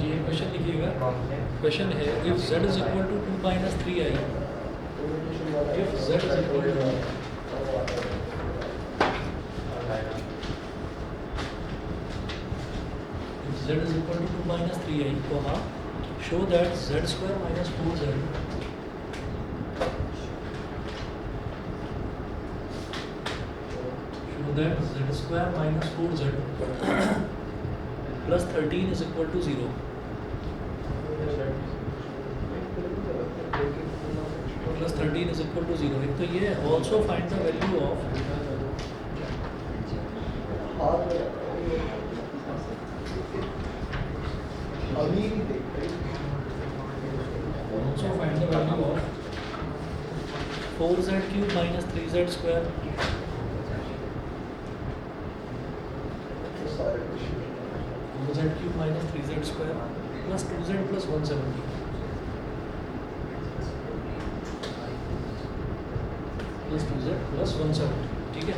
ये क्वेश्चन लिखिएगा। क्वेश्चन है if z is equal to 2 minus 3i, if z is equal to z is equal to 2 minus 3i, comma, show that z square minus 4z z square minus 4z plus 13 is equal to 0. Plus 13 is equal to 0. एक तो ये also find the value of also find the value of 4z cube minus 3z square z cube minus 3z square plus 2z plus 170 plus 2z plus 170. ठीक है,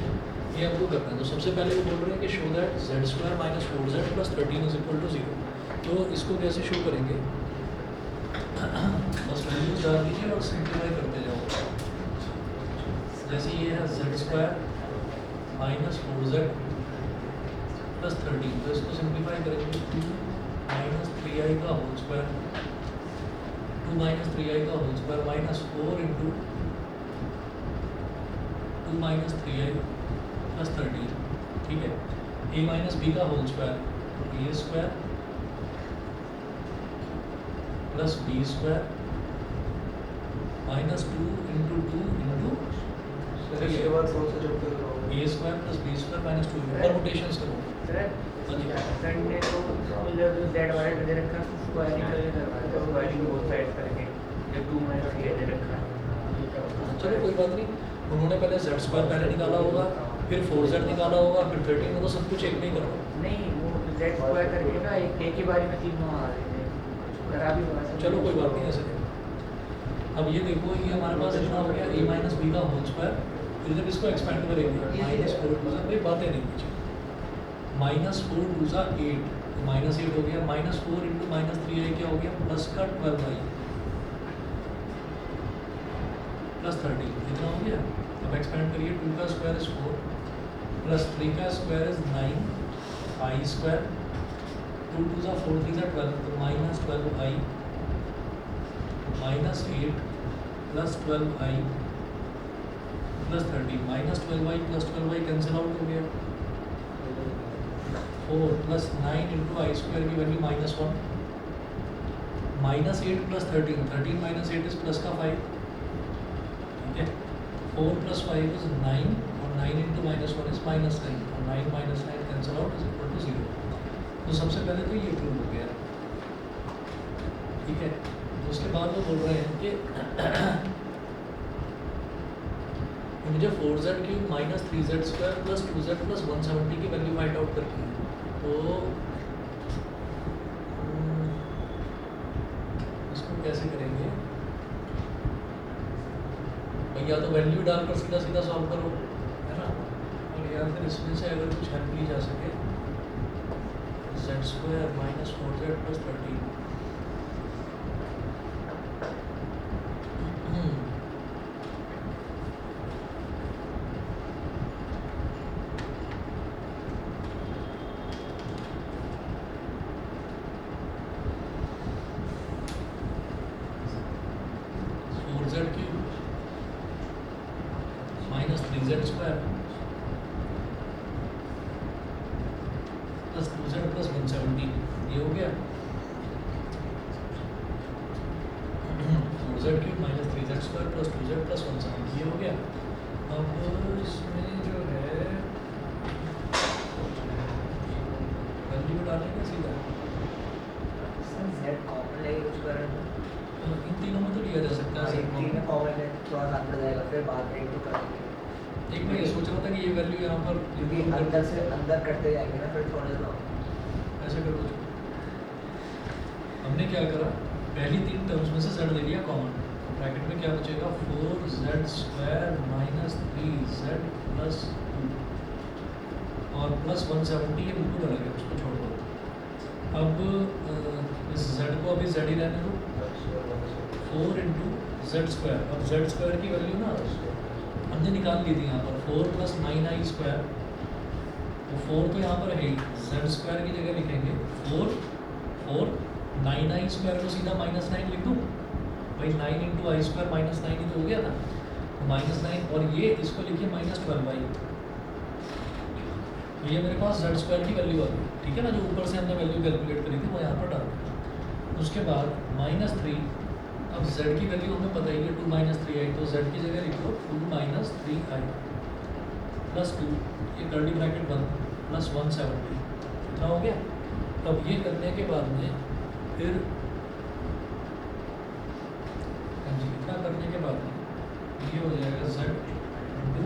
ये हमको करना है। तो सबसे पहले वो बोल रहे हैं कि show that z square minus 4z plus 13 is equal to 0। तो इसको कैसे शो करेंगे, बस वैल्यूज डाल दीजिए और सिंप्लीफाई करते जाओ। जैसे ये है z square minus 4z plus 13, तो इसको सिंप्लीफाई करेंगे 2 माइनस 3i का होल स्क्वायर, 2 माइनस 3i का whole square minus 4 into 2 minus 3i plus 13। ठीक है, a माइनस बी का whole square a square plus b square minus 2 into 2 into a square plus b square minus 2 permutations करो। ने तो z वाले दे रखा है, स्क्वायरिंग बोथ साइड्स करके जब 2 माइनस 3 दे रखा है। चलो कोई बात नहीं, उन्होंने पहले z स्क्वायर पहले निकाला होगा, फिर 4z निकाला होगा, फिर 13 में तो सब कुछ एक नहीं करना। नहीं, वो z स्क्वायर करके ना एक ही बारी में तीनों आ रहे थे, करा भी हुआ। चलो कोई बात नहीं ऐसे। अब ये देखो, ये हमारे पास इतना हो गया a माइनस बी का होल स्क्वायर, जब इसको एक्सपेंड करेंगे माइनस 4 कोई बातें नहीं कुछ, माइनस 4 टू 8, माइनस 8 हो गया, माइनस 4 इंटू माइनस 3i क्या हो गया, प्लस का 12i प्लस 13, इतना हो गया। अब एक्सपेंड करिए, 2 का स्क्वायर इज 4 प्लस 3 का square is 9 i square, 2 two 4 3 12, तो minus 12i minus 8 plus 12i plus 13, minus 12i plus 12i cancel out हो गया, 4 प्लस 9 इंटू आई स्क्वायर की value minus 1, minus 8 plus 13, 13 minus 8 is plus का 5। ठीक है, 4 plus 5 is 9 और 9 into minus 1 is minus 9 और 9 minus 9 cancel out is equal to 0। तो सबसे पहले तो ये प्रूव हो गया। ठीक है, तो उसके बाद वो बोल रहे हैं कि मुझे 4z cube minus 3z square plus 2z plus 170 की वैल्यू फाइंड आउट करनी है। तो इसको कैसे करेंगे भाई, या तो वैल्यू डालकर सीधा सीधा सॉल्व करो, है ना, और या फिर इसमें से अगर कुछ हेल्प ली जा सके, z square minus 4z plus 13, z cube minus 3z square plus 2z plus 170, ये हो गया। 4z cube minus 3z square plus 2z plus 170, ये हो गया। अब इसमें जो है वैल्यू डालेंगे सीधा, z कॉमन लेके कुछ करेंगे, इन तीनों में तो लिया जा सकता है। तीन में कॉमन है, थोड़ा सा अंदर जाएगा, फिर बाद में एक तो करेंगे। एक मैं ये सोच रहा था कि ये वैल्यू यहाँ पर क्योंकि अंदर से अंदर करते जाएंगे ना, फिर थोड़ा सा ऐसे कर दो। हमने क्या करा, पहली 3 टर्म्स में से z ले लिया कॉमन, ब्रैकेट में क्या बचेगा, 4z square minus 3z plus 2 और प्लस 170 ये बिल्कुल अलग है, उसको छोड़ दो। अब इस z को अभी z ही रहने दो, 4 इंटू जेड स्क्वायर। अब जेड स्क्वायर की वैल्यू ना हमने निकाल ली थी यहाँ पर, 4 प्लस 9i स्क्वायर, तो 4 तो यहाँ पर है ही, जेड स्क्वायर की जगह लिखेंगे 4 9i स्क्वायर को सीधा -9 लिख दूँ भाई, 9 इंटू आई स्क्वायर -9 ही तो हो गया ना, -9 और ये इसको लिखिए -12i, ये मेरे पास जेड स्क्वायर की वैल्यू आ गई, ठीक है ना, जो ऊपर से हमने वैल्यू कैलकुलेट करी थी वो यहाँ पर डाल। उसके बाद -3, अब z की वैल्यू हमें पता ही है 2 - 3i, तो z की जगह लिख लो 2 - 3i प्लस 2, ये कर्ली ब्रैकेट बंद, प्लस 170, इतना हो गया। अब ये करने के बाद में फिर हाँ जी, इतना करने के बाद में ये हो जाएगा z इंटू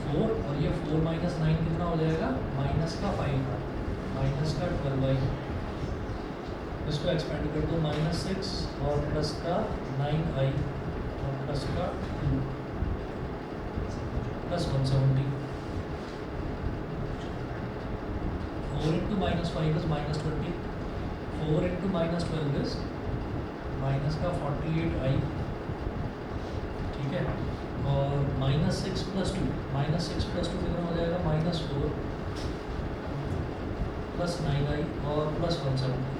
4, और ये 4 - 9 कितना हो जाएगा, माइनस का 5 माइनस का 12i, इसको एक्सपेंड कर दो -6 और प्लस का 9i और प्लस का 2 plus 170, 4 into -5 is -20, 4 into -12 is minus का 48i, ठीक है, और -6 प्लस 2 कितना हो जाएगा, -4 प्लस 9i और प्लस 170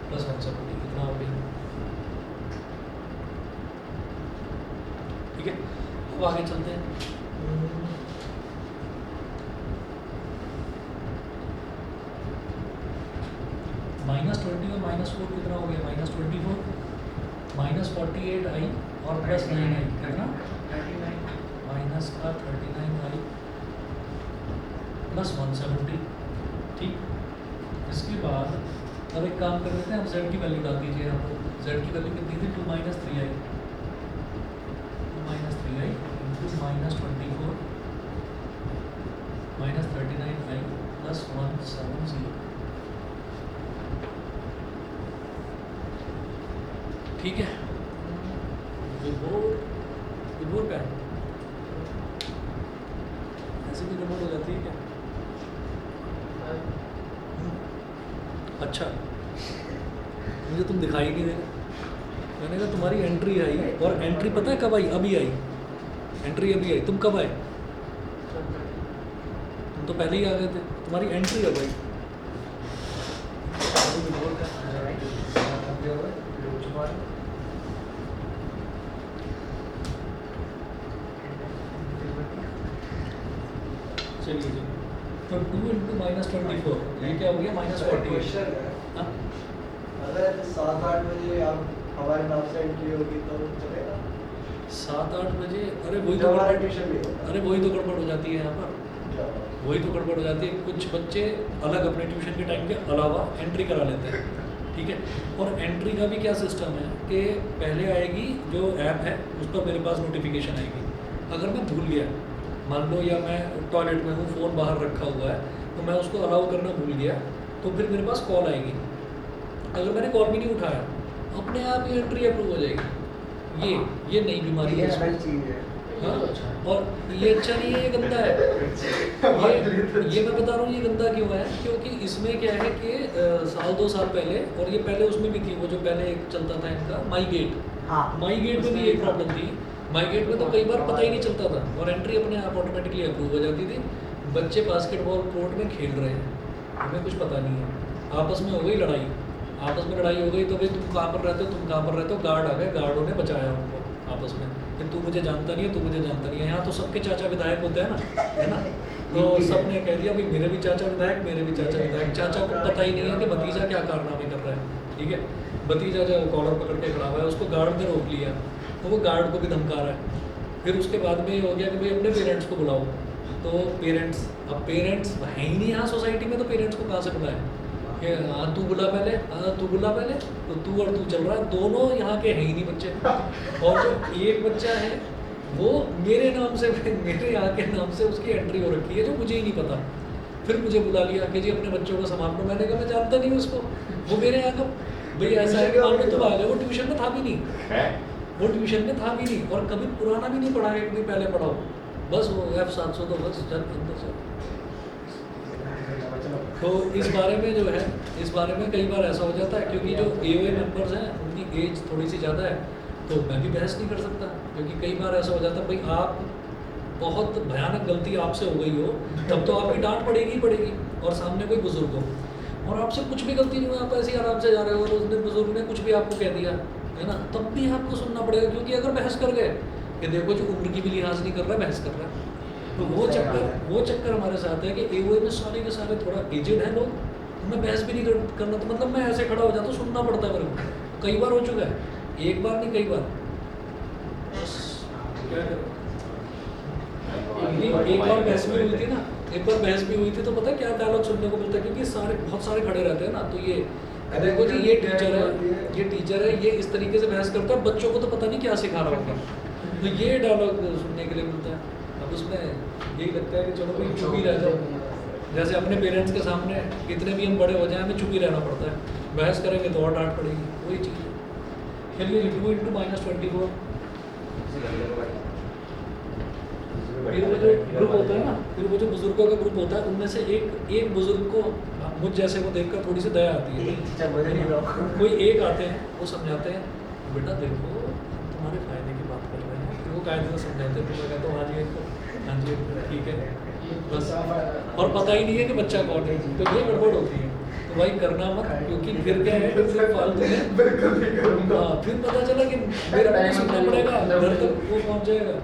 प्लस 170 कितना हो गया, ठीक है। अब आगे चलते हैं। -20 और -4 कितना हो गया, -24 -48i और प्लस 9i कितना, 39 माइनस का 39i प्लस 170, ठीक। इसके बाद अब एक काम कर लेते हैं, हम z की वैल्यू डाल दीजिए यहाँ पर, z की वैल्यू कितनी थी, 2 - 3i इंटू -24 -39i प्लस 170, ठीक है। विभोर का ऐसे भी गड़बड़ हो जाती है क्या? अच्छा, मुझे तुम दिखाई नहीं दे रहे। मैंने कहा तुम्हारी एंट्री आई, और एंट्री पता है कब आई, अभी आई, एंट्री अभी आई। तुम कब आए? तुम तो पहले ही आ गए थे, तुम्हारी एंट्री अब आई। चलिए जी, तो 2 इंटू -24 ये क्या हो गया, -48। क्वेश्चन है, हाँ, अगर 7-8 बजे आप हमारे नाम से एंट्री होगी तो चलेगा? 7-8 बजे, अरे वही जब तो हमारा गड़बड़, ट्यूशन भी होता अरे वही तो गड़बड़ हो जाती है यहाँ पर, है। वही तो गड़बड़ हो जाती है। कुछ बच्चे अलग अपने ट्यूशन के टाइम के अलावा एंट्री करा लेते हैं, ठीक है। और एंट्री का भी क्या सिस्टम है कि पहले आएगी जो ऐप है उस पर मेरे पास नोटिफिकेशन आएगी। अगर मैं भूल गया, मान लो या मैं टॉयलेट में हूँ, फ़ोन बाहर रखा हुआ है, तो मैं उसको अलाउ करना भूल गया, तो फिर मेरे पास कॉल आएगी। अगर मैंने कॉल भी नहीं उठाया, अपने आप ये एंट्री अप्रूव हो जाएगी। ये नई बीमारी है इसमें। चीज़ है। हाँ, और ये अच्छा नहीं है, ये गंदा है। ये मैं बता रहा हूँ, ये गंदा क्यों है, क्योंकि इसमें क्या है कि 1-2 साल पहले, और ये पहले उसमें भी थी, वो जो पहले एक चलता था इनका माई गेट, हाँ, माई गेट में भी ये प्रॉब्लम थी। माई गेट में तो कई बार पता ही नहीं चलता था और एंट्री अपने आप ऑटोमेटिकली अप्रूव हो जाती थी। बच्चे बास्केटबॉल कोर्ट में खेल रहे हैं, हमें कुछ पता नहीं है, आपस में हो गई लड़ाई, आपस में लड़ाई हो गई, तो भाई तुम कहाँ पर रहते हो, तुम कहाँ पर रहते हो, गार्ड आ गए, गार्डों ने बचाया उनको आपस में, कि तू मुझे जानता नहीं है, तू मुझे जानता नहीं है। यहाँ तो सबके चाचा विधायक होते हैं ना, है ना, तो सब ने कह दिया भाई मेरे भी चाचा विधायक, मेरे भी चाचा विधायक। चाचा को पता ही नहीं है कि भतीजा क्या कारनामे कर रहा है, ठीक है। भतीजा जो कॉलर पकड़ के खड़ा हुआ है, उसको गार्ड ने रोक लिया, तो वो गार्ड को भी धमका रहा है। फिर उसके बाद में ये हो गया कि भाई अपने पेरेंट्स को बुलाओ, तो पेरेंट्स, अब पेरेंट्स है ही नहीं यहाँ सोसाइटी में, तो पेरेंट्स को कहाँ से बुलाएं कि हाँ तू बुला पहले, हाँ तू बुला पहले, तो तू और तू चल रहा है, दोनों यहाँ के हैं ही नहीं बच्चे। और जो एक बच्चा है वो मेरे नाम से, मेरे यहाँ के नाम से उसकी एंट्री हो रखी है, जो मुझे ही नहीं पता। फिर मुझे बुला लिया कि जी अपने बच्चों को संभाल लो। मैंने कहा मैं जानता नहीं उसको, वो मेरे यहाँ का भाई ऐसा है कि मान लो तुम आ गए, वो ट्यूशन में था भी नहीं, वो ट्यूशन में था भी नहीं, और कभी पुराना भी नहीं पढ़ा है, एक दिन पहले पढ़ाओ, बस वो F700 तो बस चल अंदर चल। तो इस बारे में जो है, इस बारे में कई बार ऐसा हो जाता है क्योंकि जो AOA मेंबर्स हैं उनकी एज थोड़ी सी ज़्यादा है, तो मैं भी बहस नहीं कर सकता क्योंकि कई बार ऐसा हो जाता है भाई आप बहुत भयानक गलती आपसे हो गई हो, तब तो आपकी डांट पड़ेगी ही पड़ेगी, और सामने कोई बुजुर्ग हो और आपसे कुछ भी गलती नहीं हुई, आप ऐसे ही आराम से जा रहे हो और उस दिन बुजुर्ग ने कुछ भी आपको कह दिया है ना, तब भी आपको सुनना पड़ेगा क्योंकि अगर बहस कर गए कि देखो जो उम्र की भी लिहाज नहीं कर रहा है, बहस कर रहा है, तो वो चक्कर हमारे साथ है कि AOA में सारे के सारे थोड़ा एजेड हैं लोग, उन्हें बहस भी नहीं करना, तो मतलब मैं ऐसे खड़ा हो जाता हूँ, सुनना पड़ता है मेरे को, कई बार हो चुका है, एक बार नहीं कई बार, बस क्या करें। एक बार बहस भी हुई थी ना, एक बार बहस भी हुई थी तो पता है क्या डायलॉग सुनने को मिलता है, क्योंकि सारे बहुत सारे खड़े रहते हैं ना, तो ये देखो जी ये टीचर है, ये इस तरीके से बहस करता है, बच्चों को तो पता नहीं क्या सिखा रहा होगा, तो ये डायलॉग सुनने के लिए मिलता है। अब उसमें यही लगता है कि चलो भाई चुप ही रह जाओ, जैसे अपने पेरेंट्स के सामने कितने भी हम बड़े हो जाए हमें चुप ही रहना पड़ता है, बहस करेंगे तो और डांट पड़ेगी, वही चीज़ है। चलिए 2 × -24, फिर वो जो ग्रुप होता है ना, फिर वो जो बुजुर्गों का ग्रुप होता है उनमें से एक बुजुर्ग को मुझ जैसे को देखकर थोड़ी सी दया आती है, कोई एक आते हैं वो समझाते हैं, बेटा देखो तुम्हारे फायदे की बात कर रहे हैं, फिर वो कायदे से समझाते हैं, तो मैं कहता हूँ हाँ जी ठीक है बस, और पता ही नहीं है कि बच्चा कौन है, तो ये गड़बड़ होती है, तो भाई करना मत, क्योंकि फिर क्या है फिर फालतू में फिर पता चला कि मेरे को सुनना पड़ेगा, घर तक वो पहुँच जाएगा।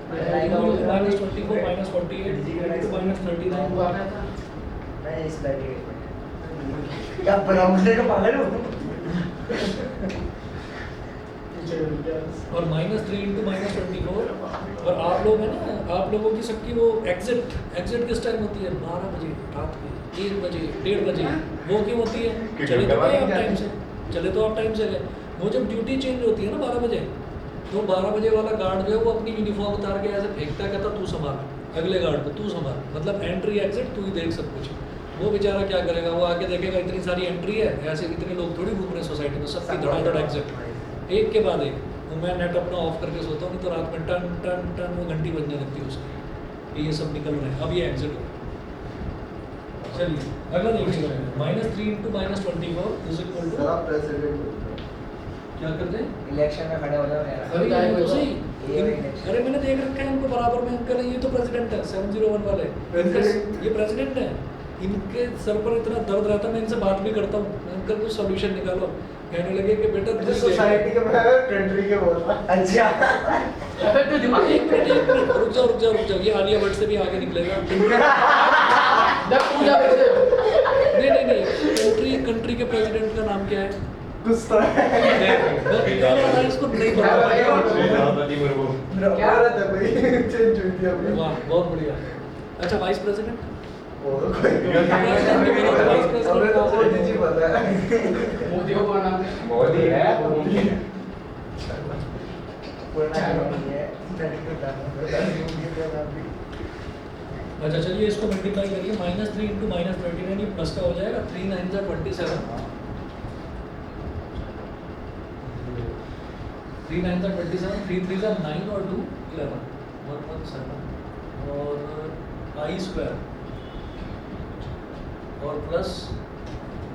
-24 -48 -39 मैं इस बैठे क्या बनाऊंगे का पागल हो। और -3 × -24, और आप लोग है ना, आप लोगों की सबकी वो एग्जिट किस टाइम होती है, 12 बजे रात के, 1 बजे 1:30 बजे, वो क्यों होती है, चले तो गए आप टाइम से, चले तो आप टाइम से गए, वो जब ड्यूटी चेंज होती है ना 12 बजे, तो 12 बजे वाला गार्ड जो है वो अपनी यूनिफॉर्म उतार के ऐसे फेंकता है, कहता तू संभाल, अगले गार्ड को तू संभाल, मतलब एंट्री एग्जिट तू ही देख सब कुछ। वो बेचारा क्या करेगा, वो आके देखेगा इतनी सारी एंट्री है, ऐसे इतने लोग थोड़ी घूम रहे हैं सोसाइटी में, सबकी धड़ाधड़ एग्जिट, एक के बाद एक। तो मैं नेट अपना ऑफ करके सोता हूँ, नहीं तो रात में टन टन टन वो घंटी बजने लगती है उसकी, कि ये सब निकल रहे हैं, अब ये एग्जिट हो। चलिए अगला देखिए, -3 × -24 सारा प्रेसिडेंट क्या करते हैं, इलेक्शन में खड़े हो जाओ यार। अरे ये तो सही, अरे मैंने देख रखा है इनको बराबर में, अंकल ये तो प्रेसिडेंट है 701 वाले, ये प्रेसिडेंट है, इनके सर पर इतना दर्द रहता है, मैं इनसे बात भी करता हूँ, अंकल कुछ सॉल्यूशन निकालो, कहने लगे कि बेटा सोसाइटी के मैं कंट्री के बोल रहा। अच्छा तो दिमाग एक मिनट रुक जाओ, ये आलिया भट्ट से भी आगे निकलेगा। नहीं, कंट्री के प्रेसिडेंट का नाम क्या है, कुछ तो है इसको नहीं पता, क्या रहता है भाई, चेंज हुई थी अभी। वाह बहुत बढ़िया। अच्छा वाइस प्रेसिडेंट, और कोई हमें तो मोदी जी पता है, मोदी को कौन नाम है? मोदी है पुराना नहीं है अच्छा चलिए इसको मल्टीप्लाई करिए, -3 × -39, ये प्लस का हो जाएगा, 3 9 × 27, 3 9 × 27, 3 3 × 9 और 2 11, 117 और I² और प्लस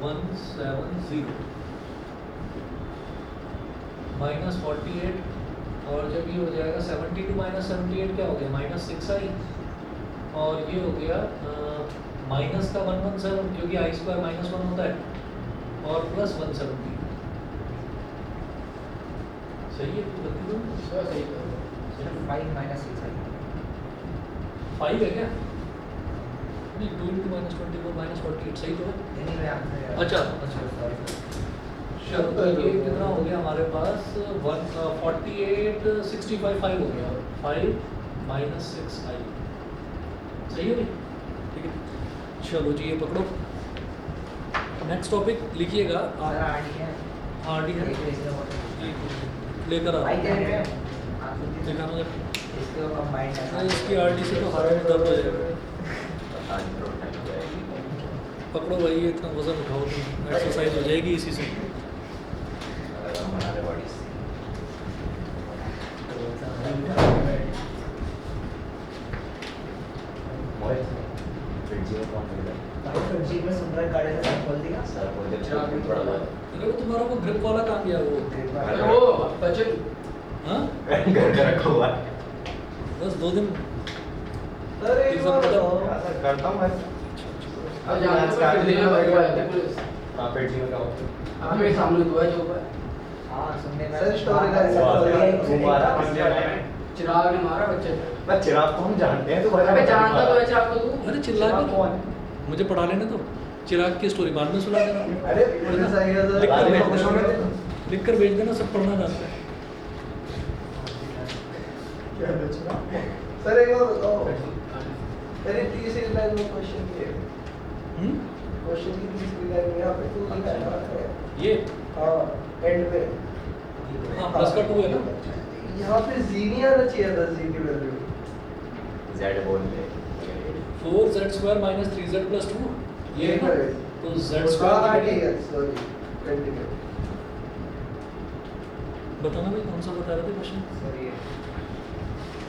170 -48, और जब ये हो जाएगा 72 -78 क्या हो गया, -6i, और ये हो गया माइनस का 117 क्योंकि I² -1 होता है, और प्लस 170, सही है, कुछ गलती तो नहीं? सही करो। 5 -6 5 है क्या, नहीं 2 × -24 -48 सही तो है। अच्छा चलो तो ये कितना हो गया हमारे पास, 48 65 5 हो गया, 5 - 6i, सही है भाई, ठीक है। चलो जी ये पकड़ो, नेक्स्ट टॉपिक लिखिएगा, आरडी है, लेकर आ दिखाना जरा। इसकी आरडी से तो हाथ में दर्द हो जाएगा, पकड़ो भाई, ये इतना वजन उठाओ, एक्सरसाइज हो जाएगी इसी से। भाई फ्रेंडशिप में सुन रहा है गाड़ी से खोल दिया अरे वो तुम्हारा वो ग्रिप वाला काम गया वो वो बचन हाँ बस 2 दिन सर एक बार बताओ करता हूँ मैं अब जान तो फिर देना पड़ेगा पुलिस पेट जी में क्या हाँ मेरे सामने दुआ जो ऊपर हाँ सुनने में सर स्टोरी का चिराग ने मारा बच्चे पे ना चिराग को हम जानते हैं तो अबे जानता तो है चिराग को तू अरे चिल्ला चिराग के कौन है? मुझे पढ़ा लेने तो चिराग की स्टोरी बाद में सुना देना अरे पुलिस आई है लिख कर सर भेज देना लिख कर भेज देना सब पढ़ना जानते हैं सर एक बार बताओ मेरी तीसरी लाइन में क्वेश्चन ये क्वेश्चन की तीसरी लाइन में यहाँ पे 2 लिखा है ना ये हाँ एंड में हाँ प्लस का 2 है ना यहाँ पे जी नहीं आना चाहिए था जी की वैल्यू जेड बोल ले 4z² - 3z + 2 ये है ना तो z² हाँ ठीक है सॉरी कंटिन्यू बताना भाई कौन सा बता रहे थे क्वेश्चन सर ये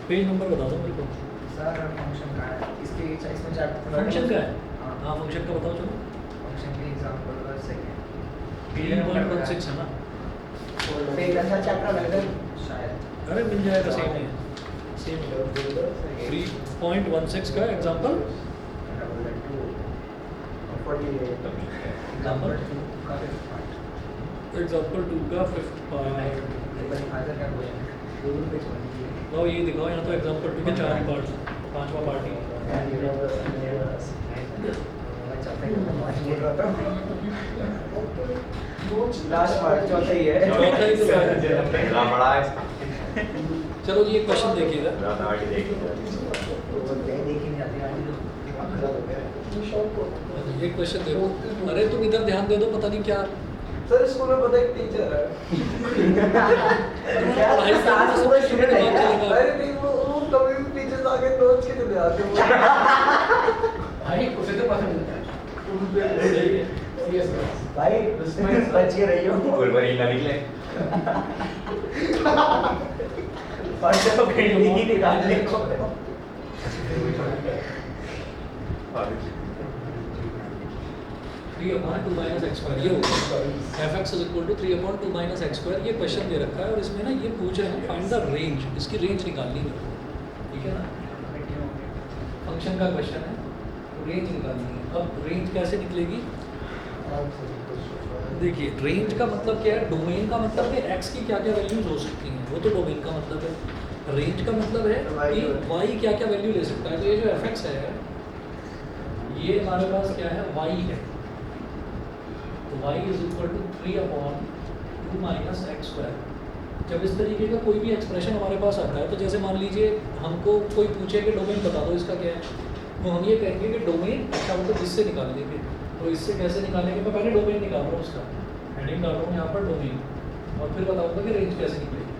पेज नंबर बता दो मेरे को सर फंक्शन का है इसके इसमें चैप्टर फंक्शन का है हाँ हाँ फंक्शन का बताओ चलो फंक्शन के एग्जांपल का सेकंड 3.16 है ना पेज का चैप्टर है शायद अरे मिल जाएगा सेम है सेम 3.16 का एग्जांपल एग्जांपल 2 का 5th पार्ट लो ये दिखाओ यहाँ तो एग्जांपल 2 के 4 पार्ट 5वां पार्ट ही लास्ट पार्ट चौथा ही है चौथा ही तो है। पहला बड़ा है चलो जी एक क्वेश्चन देखिएगा ज्यादा आगे देखिए एक क्वेश्चन देखो अरे तुम इधर ध्यान दे दो पता नहीं क्या सर स्कूल में पता एक टीचर है पढ़ाई करने से पूरा शुरू दिमाग चलेगा अरे नहीं वो कभी भी टीचर्स आके नोट्स के चले आते वो भाई उसे तो पसंद नहीं सीरियस भाई उसमें बच के रही हो फुलवरी ना निकले पढ़ते तो पेंटिंग ही निकाल ले 3/2 - x² ये होगा fx = 3/2 - x²। ये क्वेश्चन दे रखा है और इसमें ना ये पूछ रहे हैं फाइंड द रेंज इसकी रेंज निकालनी है ठीक है ना फंक्शन का क्वेश्चन है रेंज निकालनी है अब रेंज कैसे निकलेगी देखिए रेंज का मतलब क्या है डोमेन का मतलब कि x की क्या क्या वैल्यूज हो सकती हैं वो तो डोमेन का मतलब है रेंज का मतलब है कि y क्या क्या वैल्यू ले सकता है तो ये जो fx है ये हमारे पास क्या है y है तो y = 3/2 - x²। जब इस तरीके का कोई भी एक्सप्रेशन हमारे पास आता है तो जैसे मान लीजिए हमको कोई पूछे कि डोमेन बता दो इसका क्या है तो हम ये कहेंगे कि डोमेन अच्छा मतलब इससे निकाल लेंगे तो इससे कैसे निकालेंगे मैं पहले डोमेन निकाल रहा हूँ उसका हेडिंग डाल रहा हूँ यहाँ पर डोमेन और फिर बताऊँगा कि रेंज कैसे निकलेगी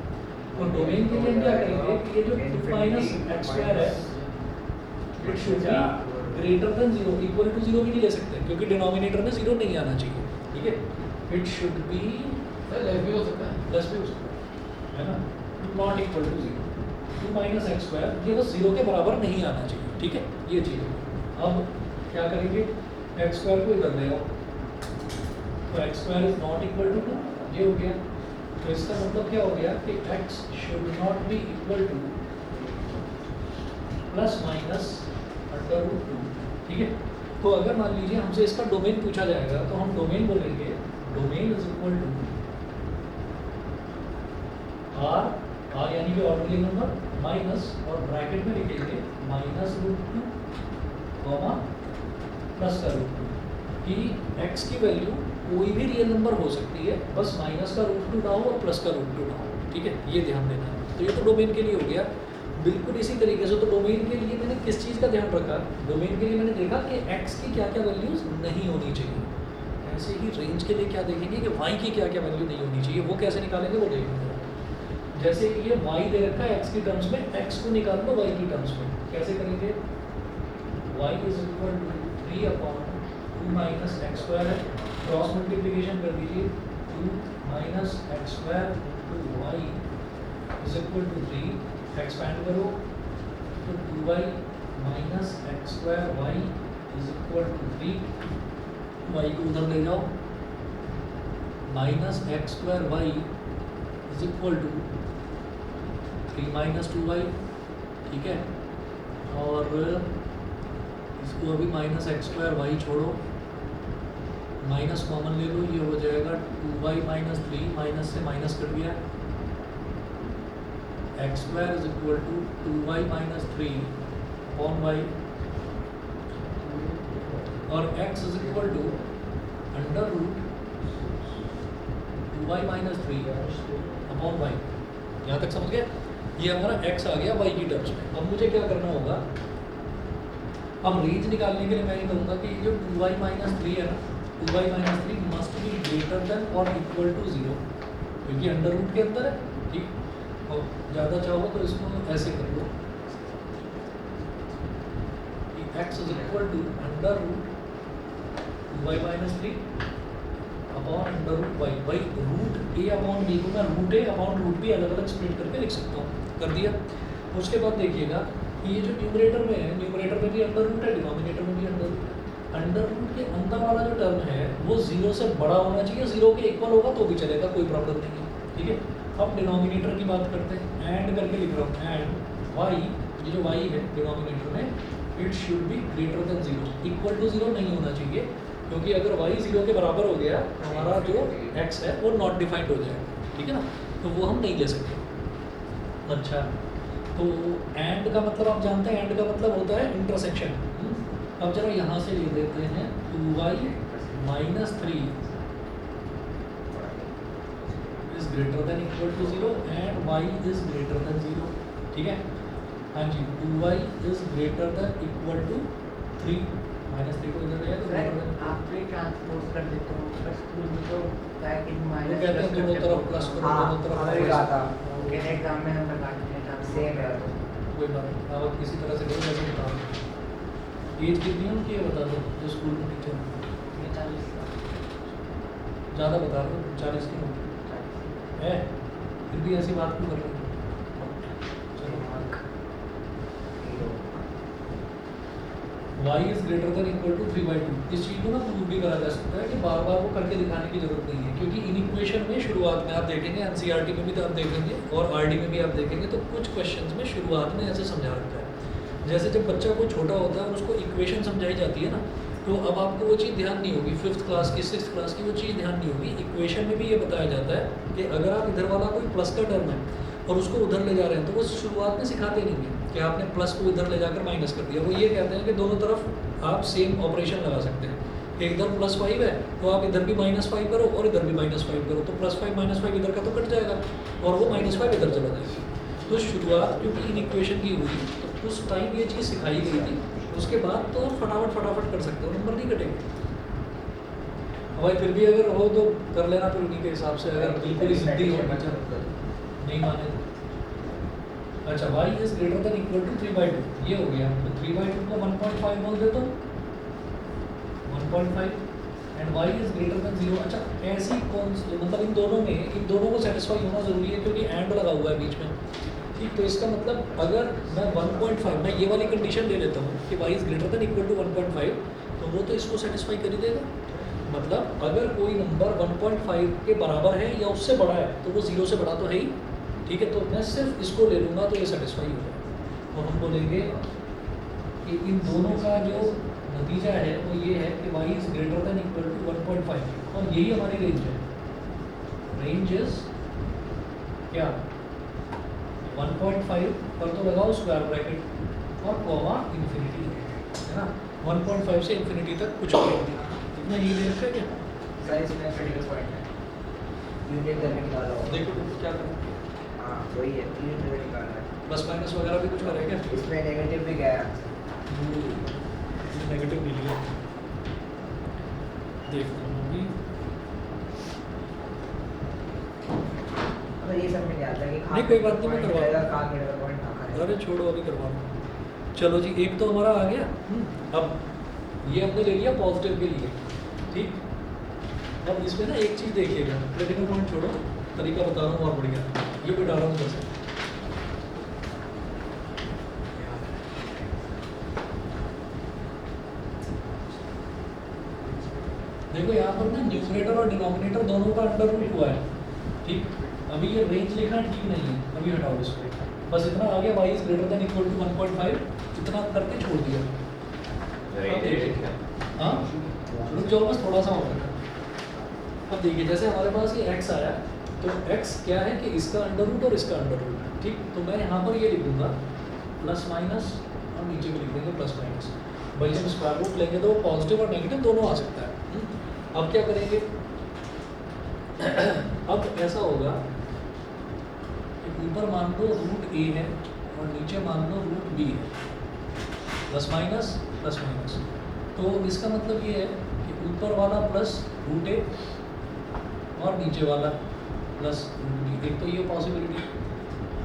तो डोमेन के लिए हम क्या करेंगे कि ये जो 2 - x² है it should be greater than 0 equal to 0 भी नहीं ले सकते क्योंकि डिनोमिनेटर में 0 नहीं आना चाहिए ठीक है इट शुड बी लेस भी हो सकता है प्लस भी हो सकता है ना नॉट इक्वल टू 0 2 - x² ये बस 0 के बराबर नहीं आना चाहिए ठीक है ये चीज़ अब क्या करेंगे x² को इधर ले आओ तो x² is not equal to 2 ये हो गया तो इसका मतलब क्या हो गया कि x should not be equal to ±√2 ठीक है तो अगर मान लीजिए हमसे इसका डोमेन पूछा जाएगा तो हम डोमेन बोलेंगे डोमेन = r यानी कि ऑर्डिनरी नंबर माइनस और ब्रैकेट में लिखेंगे -√2 +√2 कि x की वैल्यू कोई भी रियल नंबर हो सकती है बस -√2 ना हो और +√2 ना हो ठीक है ये ध्यान देना है तो ये तो डोमेन के लिए हो गया बिल्कुल इसी तरीके से तो डोमेन के लिए मैंने किस चीज़ का ध्यान रखा डोमेन के लिए मैंने देखा कि x की क्या क्या वैल्यूज नहीं होनी चाहिए ऐसे ही रेंज के लिए क्या देखेंगे कि y की क्या क्या वैल्यू नहीं होनी चाहिए वो कैसे निकालेंगे वो देखेंगे जैसे ये y दे रखा है x की टर्म्स में x को निकाल दो y की टर्म्स में कैसे करेंगे y = 3/2 - x² है क्रॉस मल्टीप्लिकेशन कर दीजिए 2 - x² * y = 3 एक्सपैंड करो तो 2y minus x square y is equal to 3, y को उधर ले जाओ, minus x square y is equal to 3 minus 2y, ठीक है। और इसको अभी माइनस एक्स स्क्वायर वाई छोड़ो, माइनस कॉमन ले लो, ये हो जाएगा 2y माइनस 3, माइनस से माइनस कट गया, x square is equal to 2y minus 3 upon y, और x is equal to under root 2y minus 3 upon y. यहाँ तक समझ गए? ये हमारा x आ गया y की टर्म्स में। अब मुझे क्या करना होगा, अब रेंज निकालने के लिए मैं ये कहूँगा कि जो 2y माइनस 3 है ना, 2y minus 3 must be greater then और इक्वल टू 0, क्योंकि अंडर रूट के अंदर है, ठीक। और ज़्यादा चाहो तो इसको ऐसे कर लो कि x is equal to under root 2y minus 3 upon under root y. भाई रूट ए अपॉन बी को मैं root A upon root B अलग अलग स्प्लिट करके लिख सकता हूँ, कर दिया। उसके बाद देखिएगा कि ये जो न्यूमरेटर में है, न्यूमरेटर में भी अंडर रूट है, डिनोमिनेटर में भी अंडर रूट है। अंडर रूट के अंदर वाला जो टर्म है वो 0 से बड़ा होना चाहिए, 0 के इक्वल होगा तो भी चलेगा, कोई प्रॉब्लम नहीं है, ठीक है। अब डिनोमिनेटर की बात करते हैं, एंड करके लिख रहा हूँ, एंड वाई, ये जो वाई है डिनोमिनेटर में, it should be greater than 0, equal to 0 नहीं होना चाहिए, क्योंकि अगर y 0 के बराबर हो गया तो हमारा जो x है वो नॉट डिफाइंड हो जाएगा, ठीक है ना, तो वो हम नहीं ले सकते। अच्छा, तो एंड का मतलब आप जानते हैं, एंड का मतलब होता है इंटरसेक्शन। अब जरा यहाँ से ले लेते हैं 2y minus 3 is greater than equal to 0 and y is greater than 0, ठीक है। हाँ जी, 2y is greater than equal to 3, minus 3 को इधर ले तो ग्रेटर देन, आप भी ट्रांसपोज कर देते हो बस तो बैक इन वो माइनस कहते हैं दोनों तरफ प्लस करो, दोनों तरफ हमें भी कहा था कहने एग्जाम में हम काटते हैं सेम है तो कोई बात नहीं, आप किसी तरह से करो, जैसे बता दो। एज कितनी है उनकी ये बता दो, जो स्कूल में टीचर ज़्यादा बता दो, 40 की है, फिर भी ऐसी बात क्यों कर रहे हो? चलो, y is greater than equal to 3/2। इस चीज़ को ना प्रूव भी करा जा सकता है कि बार बार वो करके दिखाने की जरूरत नहीं है, क्योंकि इन इक्वेशन में शुरुआत में आप देखेंगे, एनसीईआरटी में भी तो आप देखेंगे और आरडी में भी आप देखेंगे, तो कुछ क्वेश्चंस में शुरुआत में ऐसे समझा रखा है। जैसे जब बच्चा कोई छोटा होता है और उसको इक्वेशन समझाई जाती है ना, तो अब आपको वो चीज़ ध्यान नहीं होगी, 5th क्लास की 6th क्लास की वो चीज़ ध्यान नहीं होगी। इक्वेशन में भी ये बताया जाता है कि अगर आप इधर वाला कोई प्लस का टर्म है और उसको उधर ले जा रहे हैं, तो वो शुरुआत में सिखाते नहीं है कि आपने प्लस को इधर ले जाकर माइनस कर दिया। वो ये कहते हैं कि दोनों तरफ आप सेम ऑपरेशन लगा सकते हैं, कि इधर +5 है तो आप इधर भी -5 करो और इधर भी -5 करो, तो +5 -5 इधर का तो कट जाएगा और वो -5 इधर चला जाएगा। तो शुरुआत क्योंकि इन इक्वेशन की हुई तो उस टाइम ये चीज़ सिखाई गई थी, उसके बाद तो फटाफट कर सकते हो, नंबर नहीं कटेंगे। भाई फिर भी अगर हो तो कर लेना, फिर उन्हीं के हिसाब से, अगर बिल्कुल ही जिद्दी हो टीचर नहीं माने तो। अच्छा, y is greater than equal to 3/2, ये हो गया, तो 3/2 को 1.5 बोल दे तो 1.5 and y is greater than 0। अच्छा, ऐसी कौन सी, मतलब इन दोनों को सेटिस्फाई होना जरूरी है, क्योंकि एंड लगा हुआ है बीच में, ठीक। तो इसका मतलब अगर मैं 1.5, मैं ये वाली कंडीशन ले लेता हूँ कि y is greater than equal to 1.5, तो वो तो इसको सेटिस्फाई कर ही देगा। मतलब अगर कोई नंबर 1.5 के बराबर है या उससे बड़ा है तो वो 0 से बड़ा तो है ही, ठीक है। तो मैं सिर्फ इसको ले लूँगा तो ये सेटिस्फाई हो जाएगा, और हम बोलेंगे कि इन दोनों का जो नतीजा है वो ये है कि y is greater than equal to 1.5, और यही हमारी रेंज है। रेंज इज क्या, 1.5 पर तो लगाओ स्क्वायर ब्रैकेट और कॉमा इन्फिनिटी, है ना। 1.5 से इन्फिनिटी तक कुछ नहीं, इतना ही ले रखा है क्या? सर इसमें क्रिटिकल पॉइंट है, यूनिट करके निकाला होगा। देखो क्या करूँ, हाँ वही है, यूनिट करके निकालना है। प्लस माइनस वगैरह भी कुछ करें क्या? इसमें नेगेटिव भी गया है, नेगेटिव भी लिया, देखते हैं अभी। मतलब ये सब में नहीं आता कि नहीं, कोई बात नहीं, मैं करवा दूंगा। कहाँ क्रिटिकल पॉइंट कहाँ करें। अरे छोड़ो, अभी करवा लो। चलो जी, एक तो हमारा आ गया। अब ये हमने ले लिया पॉजिटिव के लिए, ठीक। अब इसमें ना एक चीज़ देखिएगा, क्रिटिकल पॉइंट छोड़ो, तरीका बता रहा हूँ और बढ़िया, ये भी डाल रहा हूँ जैसे देखो यहाँ पर ना न्यूमरेटर और डिनोमिनेटर दोनों का अंडर रूट हुआ है, ठीक। अभी ये रेंज लिखना ठीक नहीं है, अभी हटाओ इसको, बस इतना आ गया y is greater than equal to 1.5, इतना करके छोड़ दिया। रेंज है क्या? हाँ रुक जाओ बस थोड़ा सा और। अब देखिए जैसे हमारे पास ये x आया, तो x क्या है कि इसका अंडर रूट और इसका अंडर रूट, ठीक। तो मैं यहाँ पर ये लिख दूंगा प्लस माइनस और नीचे भी लिख देंगे प्लस माइनस। भाई जब स्क्वायर रूट लेंगे तो पॉजिटिव और नेगेटिव दोनों आ सकता है। अब क्या करेंगे, अब ऐसा होगा कि ऊपर मान लो रूट a है और नीचे मान लो रूट b है, प्लस माइनस प्लस माइनस। तो इसका मतलब ये है कि ऊपर वाला प्लस रूट a और नीचे वाला प्लस रूट b। एक तो ये पॉसिबिलिटी,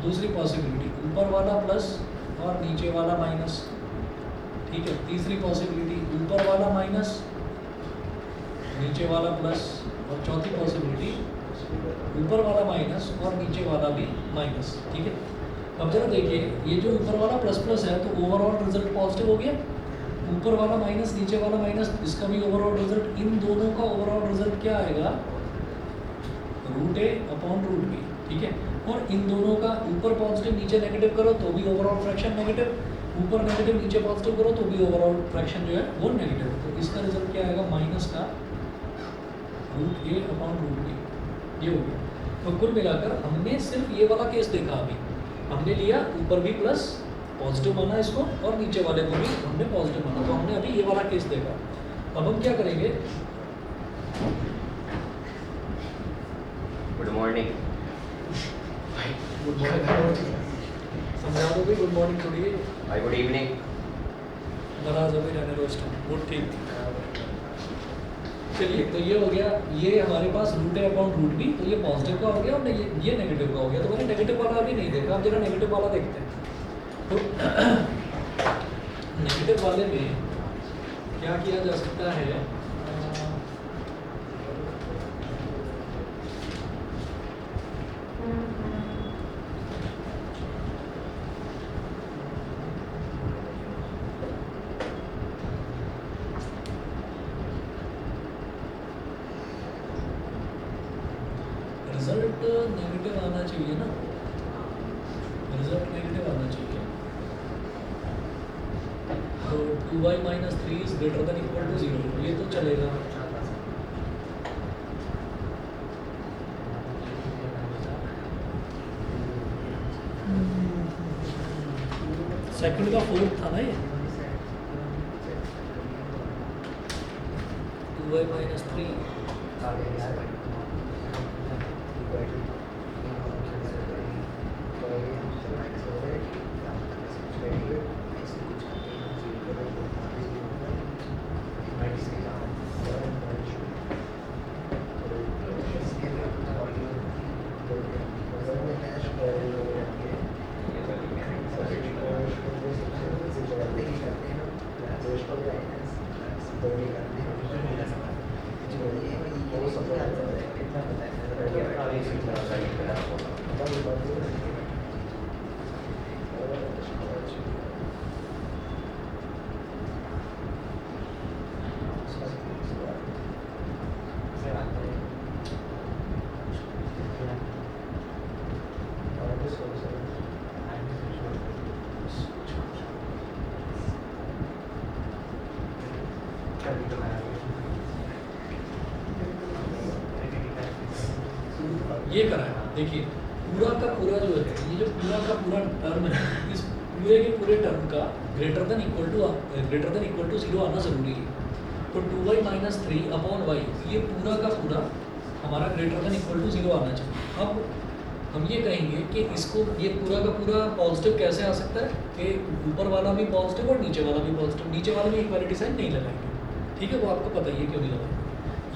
दूसरी पॉसिबिलिटी ऊपर वाला प्लस और नीचे वाला माइनस, ठीक है। तीसरी पॉसिबिलिटी ऊपर वाला माइनस नीचे वाला प्लस, और चौथी पॉसिबिलिटी ऊपर वाला माइनस और नीचे वाला भी माइनस, ठीक है। अब जरा देखिए ये जो ऊपर वाला प्लस प्लस है तो ओवरऑल रिजल्ट पॉजिटिव हो गया, ऊपर वाला माइनस नीचे वाला माइनस, इसका भी ओवरऑल रिजल्ट, इन दोनों का ओवरऑल रिजल्ट क्या आएगा, root a upon root b, ठीक है। और इन दोनों का ऊपर पॉजिटिव नीचे नेगेटिव करो तो भी ओवरऑल फ्रैक्शन नेगेटिव, ऊपर नेगेटिव नीचे पॉजिटिव करो तो भी ओवरऑल फ्रैक्शन जो है वो नेगेटिव। तो इसका रिजल्ट क्या आएगा, माइनस का root a upon root b, ये हो गया। तो कुल मिलाकर हमने सिर्फ ये वाला केस देखा, अभी हमने लिया ऊपर भी प्लस पॉजिटिव माना इसको और नीचे वाले को भी हमने पॉजिटिव माना, तो हमने अभी ये वाला केस देखा। अब हम क्या करेंगे, गुड मॉर्निंग। गुड मॉर्निंग समझा दोगे, गुड मॉर्निंग छोड़िए, भाई गुड इवनिंग। नाराज हो गए जाने रोज वो ठीक। चलिए तो ये हो गया, ये हमारे पास root a upon root b, तो ये पॉजिटिव का हो गया और ये नेगेटिव का हो गया। तो मैंने नेगेटिव वाला अभी नहीं देखा, अब जरा नेगेटिव वाला देखते हैं। तो नेगेटिव वाले में क्या किया जा सकता है, रिजल्ट नेगेटिव आना चाहिए ना, रिजल्ट नेगेटिव आना चाहिए। तो 2y minus 3 is greater than equal to 0, ये तो चलेगा। सेकंड का फोर्थ था ना ये, 2y माइनस 3 ये करा है। देखिए पूरा का पूरा जो है, ये जो पूरा का पूरा टर्म है, इस पूरे के पूरे टर्म का ग्रेटर देन इक्वल टू 0 आना ज़रूरी है। तो 2y माइनस 3 अपॉन वाई, ये पूरा का पूरा हमारा ग्रेटर देन इक्वल टू 0 आना चाहिए। अब हम ये कहेंगे कि इसको, ये पूरा का पूरा पॉजिटिव कैसे आ सकता है कि ऊपर वाला भी पॉजिटिव और नीचे वाला भी पॉजिटिव, नीचे वाले में इक्वालिटी साइन नहीं लगाएंगे, ठीक है। वो आपको पता ही है क्यों नहीं लगाएंगे।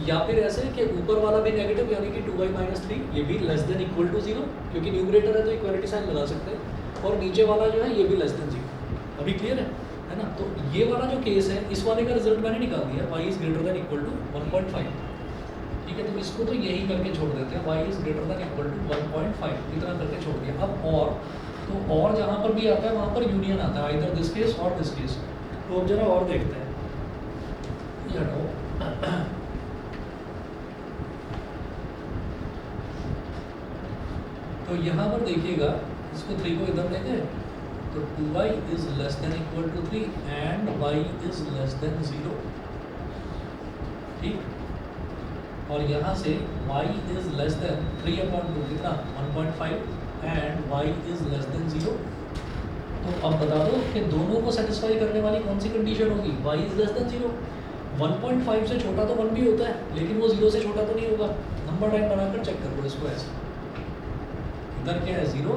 या फिर ऐसे कि ऊपर वाला भी नेगेटिव यानी कि 2y माइनस 3 ये भी लेस देन इक्वल टू 0, क्योंकि न्यूमरेटर है तो इक्वालिटी साइन लगा सकते हैं, और नीचे वाला जो है ये भी लेस देन 0। अभी क्लियर है ना। तो ये वाला जो केस है, इस वाले का रिजल्ट मैंने निकाल दिया, y is greater than equal to 1.5, ठीक है। तो इसको तो यही करके छोड़ देते हैं, y is greater than equal to 1.5, इतना करके छोड़ दिया। अब और, तो और जहाँ पर भी आता है वहाँ पर यूनियन आता है, आइदर दिस केस और दिस केस। तो अब जरा और देखते हैं, ये हटाओ। तो यहाँ पर देखिएगा, इसको 3 को इधर लेंगे तो 2y is less than equal to 3 and y is less than 0, ठीक। और यहाँ से y इज लेस देन 3/2 कितना 1.5 and y is less than 0। तो अब बता दो कि दोनों को सेटिस्फाई करने वाली कौन सी कंडीशन होगी, y इज लेस देन 0। 1.5 से छोटा तो 1 भी होता है, लेकिन वो 0 से छोटा तो नहीं होगा। नंबर लाइन बनाकर चेक कर लो इसको ऐसे, इधर क्या है 0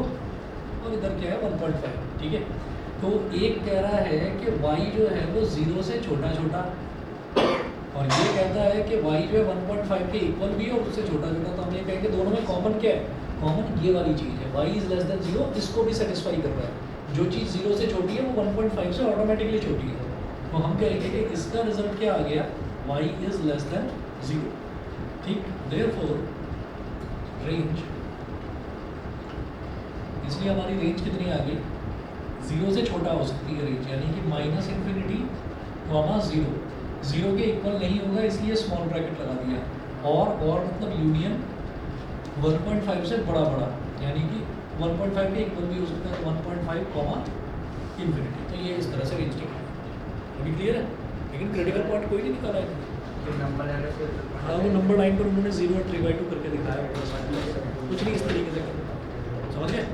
और इधर क्या है 1.5, ठीक है। तो एक कह रहा है कि y जो है वो 0 से छोटा छोटा, और ये कहता है कि y जो है 1.5 के इक्वल भी है और उससे छोटा छोटा। तो हम ये कहेंगे दोनों में कॉमन क्या है, कॉमन ये वाली चीज़ है, y इज लेस देन 0, इसको भी सेटिस्फाई कर रहा है। जो चीज़ 0 से छोटी है वो 1.5 से ऑटोमेटिकली छोटी है। तो हम कहेंगे कि इसका रिजल्ट क्या आ गया, y इज लेस देन 0, ठीक। देयरफॉर रेंज, इसलिए हमारी रेंज कितनी आ गई, 0 से छोटा हो सकती है रेंज, यानी कि -∞ कॉमा 0, 0 के इक्वल नहीं होगा, इसलिए स्मॉल ब्रैकेट लगा दिया। और मतलब यूनियन 1.5 से बड़ा बड़ा, यानी कि 1.5 के इक्वल भी हो सकता है, 1.5 कॉमा इन्फिनिटी। तो ये इस तरह से रेंज निकाला, अभी क्लियर है। लेकिन क्रिटिकल पॉइंट कोई नहीं निकाला है, नंबर लाइन से हाँ वो नंबर लाइन पर उन्होंने 0 और 3/2 करके दिखाया, कुछ नहीं इस तरीके से करना, समझ गए।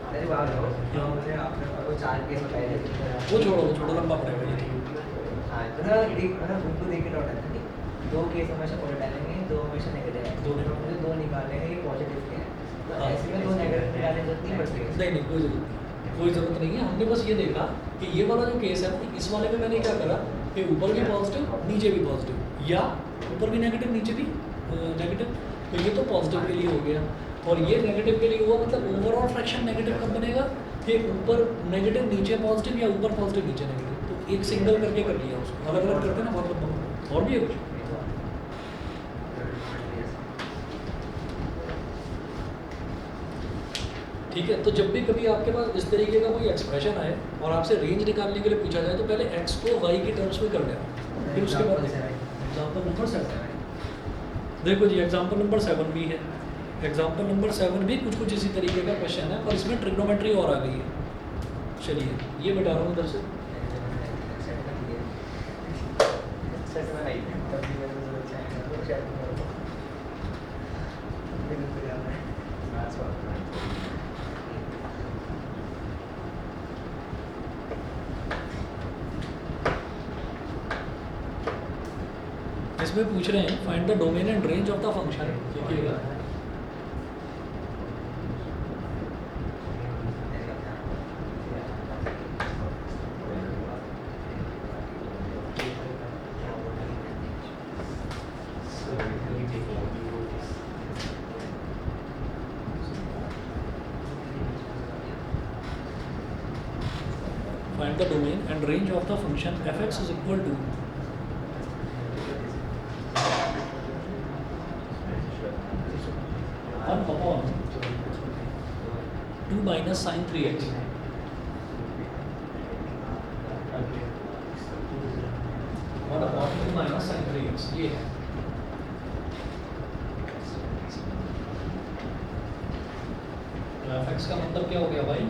अरे वाह लो, जो हमने आपने को 4 केस बताए थे, वो छोड़ो लंबा पड़ेगा ये। हाँ तो ना देख ना उनको देख के डाउट आता है, 2 केस हमेशा पॉजिटिव डालेंगे, 2 हमेशा नेगेटिव है, दो तो मुझे 2 निकालने हैं, ये पॉजिटिव के हैं, तो हाँ। ऐसे में 2 नेगेटिव निकालने की जरूरत नहीं पड़ती है। नहीं कोई ज़रूरत नहीं है। हमने बस ये देखा कि ये वाला जो केस है, इस वाले में मैंने क्या करा कि ऊपर भी पॉजिटिव नीचे भी पॉजिटिव, या ऊपर भी नेगेटिव नीचे भी नेगेटिव, तो ये तो पॉजिटिव के लिए हो गया। और ये नेगेटिव के लिए हुआ, मतलब ओवरऑल फ्रैक्शन नेगेटिव कब बनेगा कि ऊपर नेगेटिव नीचे पॉजिटिव, या ऊपर पॉजिटिव नीचे नेगेटिव। तो एक सिंगल करके कर लिया उसको, अलग अलग करते ना बहुत लंबा। और भी है कुछ, ठीक है। तो जब भी कभी आपके पास इस तरीके का कोई एक्सप्रेशन आए और आपसे रेंज निकालने के लिए पूछा जाए, तो पहले x को y की टर्म्स में कर लेना, फिर उसके बाद एग्जाम्पल नंबर 7। देखो जी एग्जाम्पल नंबर 7 भी है, एग्जाम्पल नंबर 7 भी कुछ इसी तरीके का क्वेश्चन है, पर इसमें ट्रिग्नोमेट्री और आ गई है। चलिए ये बता रहा हूँ इधर से, इसमें पूछ रहे हैं find the domain and range of the function. देखिएगा find the domain and range of the function fx is equal to one upon 2 minus sin 3x one upon 2 minus sin 3x ये है। तो fx का मतलब क्या हो गया भाई,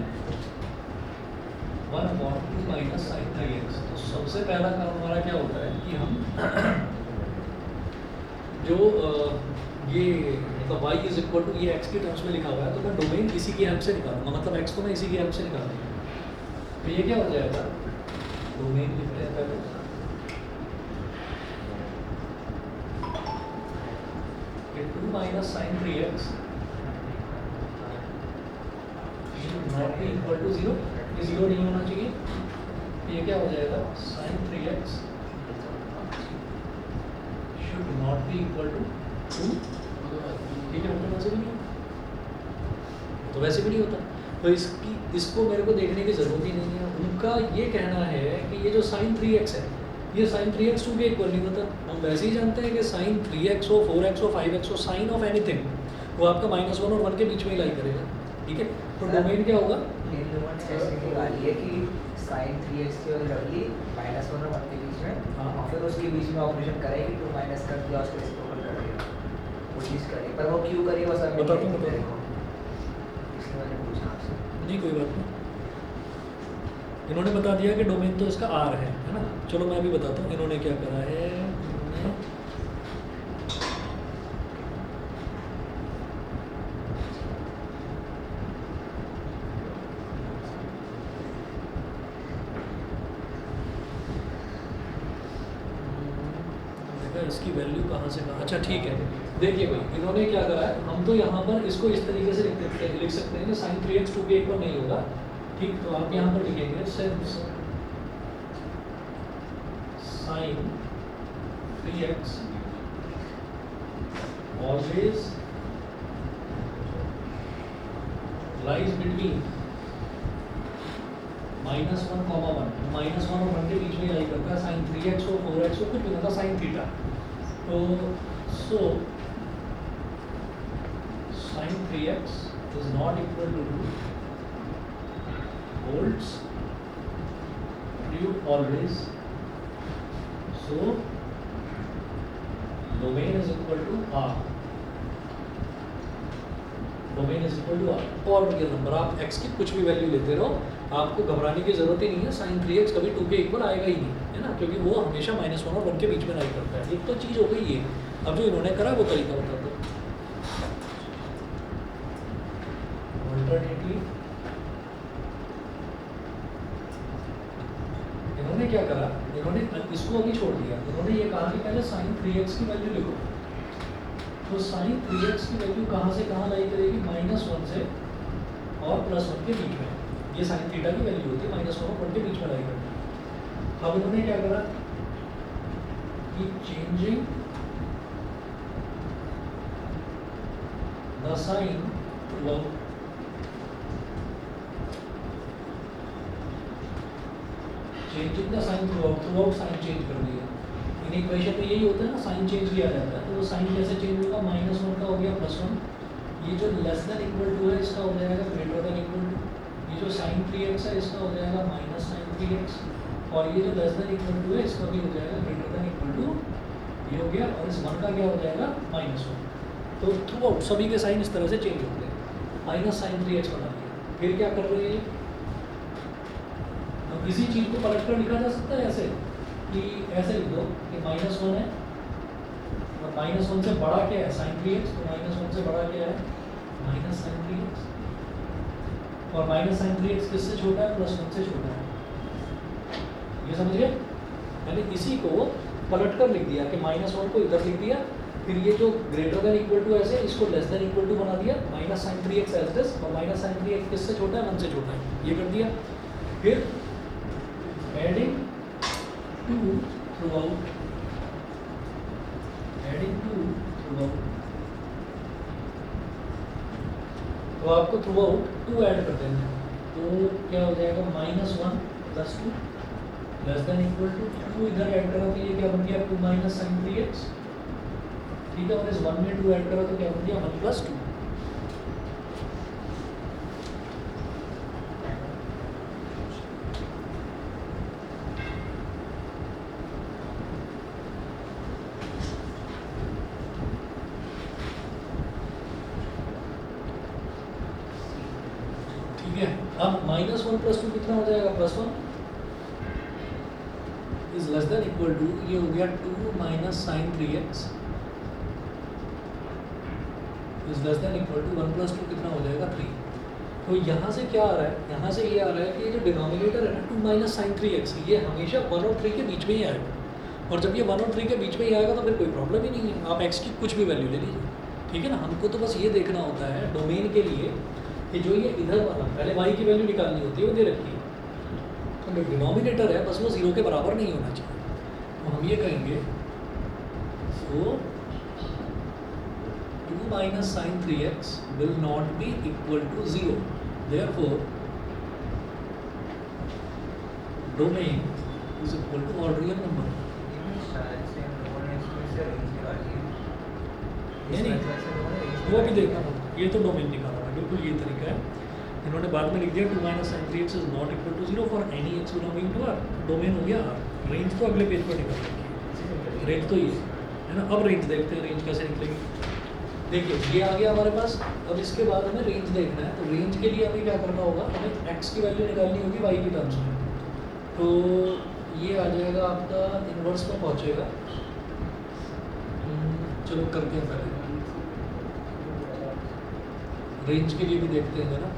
1 upon 2 minus sin 3x। तो सबसे पहला काम हमारा क्या होता है कि हम जो ये मतलब y इज इक्वल टू, ये x के टर्म्स में लिखा हुआ है, तो मैं डोमेन इसी की हेल्प से निकालूंगा, मतलब x को मैं इसी की हेल्प से निकालूंगा। तो ये क्या हो जाएगा, डोमेन लिखते हैं पहले, कि 2 minus sin 3x not be equal to 0, ये 0 नहीं होना चाहिए। तो ये क्या हो जाएगा, sin 3x should not be equal to 2, ठीक है। मतलब वैसे भी नहीं होता, तो वैसे भी नहीं होता, तो इसको मेरे को देखने की ज़रूरत ही नहीं है। उनका ये कहना है कि ये जो sin 3x है, ये sin 3x 2 के इक्वल नहीं होता। हम वैसे ही जानते हैं कि sin 3x हो, 4x हो, 5x हो, साइन ऑफ एनीथिंग वो आपका -1 और 1 के बीच में ही लाई करेगा, ठीक है। तो डोमेन क्या होगा, इन लोगों ने ऐसे निकाली है कि sin 3x के रवली -1 और 1 के बीच में, हाँ। और फिर उसके बीच में ऑपरेशन करेगी, 2 माइनस कर दिया, उसको इसको कर दिया, वो चीज़ करेगी, पर वो क्यों करेगी वो सब बताता हूँ। मैंने पूछा आपसे। नहीं कोई बात नहीं, इन्होंने बता दिया कि डोमेन तो इसका आर है ना। चलो मैं भी बताता हूँ इन्होंने क्या करा है। इन्होंने देखा इसकी वैल्यू कहाँ से कहाँ। अच्छा ठीक है, देखिए भाई इन्होंने क्या करा है, हम तो यहाँ पर इसको इस तरीके से लिख सकते हैं कि साइन 3x 2 के एक पर नहीं होगा। ठीक, तो आप यहाँ पर लिखेंगे since sign 3x always lies between -1, -1, -1 और 1 के बीच में लाई करता है। साइन 3x हो 4x हो कुछ भी होता साइन थीटा। तो so sine 3x is not equal to 2 volts due always. So domain is equal to R. Domain is equal to R. और रियल नंबर आप x की कुछ भी वैल्यू लेते रहो, आपको घबराने की जरूरत ही नहीं है। साइन 3x कभी 2 के इक्वल आएगा ही नहीं, है ना, क्योंकि वो हमेशा -1 और 1 के बीच में लाई करता है। एक तो चीज़ हो गई ये। अब जो इन्होंने करा वो तरीका बता दो। अल्टरनेटली इन्होंने क्या करा, इन्होंने इसको अभी छोड़ दिया। इन्होंने ये कहा कि पहले साइन 3x की वैल्यू लिखो। तो साइन 3x की वैल्यू कहाँ से कहाँ लाई करेगी, -1 से और +1 के बीच में। ये साइन थीटा की वैल्यू होती है, -1 और 1 के बीच में लाई करती है। अब इन्होंने क्या करा कि changing the sign throughout, changing the sign throughout sign change कर दिया। इन इक्वेशन में यही होता है ना, साइन चेंज किया जाता है। तो वो साइन कैसे चेंज होगा, -1 का हो गया +1, ये जो लेस देन इक्वल टू है इसका हो जाएगा ग्रेटर देन इक्वल टू, ये जो साइन 3x है इसका हो जाएगा -sin 3x, और ये जो लेस देन इक्वल टू है इसका भी हो जाएगा ग्रेटर देन इक्वल टू, ये हो गया। और इस 1 का क्या हो जाएगा -1। तो थ्रू आउट सभी के साइन इस तरह से चेंज होते हैं। -sin 3x बना दिया। फिर क्या कर रहे हैं, अब इसी चीज़ को पलट कर लिखा जा सकता है ऐसे कि ऐसे लिख दो कि -1 है और -1 से बड़ा क्या है sin 3x, तो -1 से बड़ा क्या है -sin 3x, और -sin 3x किससे छोटा है, +1 से छोटा है। ये समझ गए, यानी इसी को पलट कर लिख दिया कि -1 को इधर लिख दिया, फिर ये जो ग्रेटर देन इक्वल टू ऐसे इसको लेस देन इक्वल टू बना दिया, -sin 3x एज दिस, और -sin 3x किससे छोटा है, 1 से छोटा है, ये कर दिया। फिर एडिंग 2 throughout, adding 2 throughout, तो आपको throughout 2 ऐड कर देना है। तो क्या हो जाएगा, -1 + 2 लेस देन इक्वल टू 2 इधर ऐड करा तो ये क्या बन गया 2 - sin 3x, ठीक है। और इस 1 में 2 ऐड करा तो क्या बन गया 1 + 2। अब -1 + 2 कितना हो जाएगा, +1 is less than equal to, ये हो गया 2 - sin 3x is less than equal to 1 + 2 कितना हो जाएगा 3। तो यहाँ से क्या आ रहा है, यहाँ से ये आ रहा है कि ये जो डिनोमिनेटर है ना 2 - sin 3x, ये हमेशा 1 और 3 के बीच में ही आएगा। और जब ये 1 और 3 के बीच में ही आएगा तो फिर कोई प्रॉब्लम ही नहीं है, आप x की कुछ भी वैल्यू ले लीजिए, ठीक है ना। हमको तो बस ये देखना होता है डोमेन के लिए कि जो ये इधर वाला पहले y की वैल्यू निकालनी होती है, वो दे रखी है। तो जो डिनोमिनेटर है बस वो 0 के बराबर नहीं होना चाहिए। तो हम ये कहेंगे सो 2 - sin 3x will not be equal to 0, therefore domain is equal to odd real number। शायद से हम लोगों ने इसमें से रेंज निकाली है। नहीं, वो भी देखना होगा। ये तो डोमेन निकाला है, बिल्कुल ये तरीका है। इन्होंने बाद में लिख दिया 2 - sin 3x is not equal to 0 for any x belonging to R। Domain हो गया R। रेंज तो अगले पेज पर निकाल देंगे, रेंज तो ये है ना। अब रेंज देखते हैं, रेंज कैसे निकलेगी। देखिए ये आ गया हमारे पास। अब इसके बाद हमें रेंज देखना है, तो रेंज के लिए हमें क्या करना होगा, हमें x की वैल्यू निकालनी होगी y की टर्म्स में। तो ये आ जाएगा आपका इन्वर्स में पहुंचेगा। चलो करते हैं पहले, रेंज के लिए भी देखते हैं ना।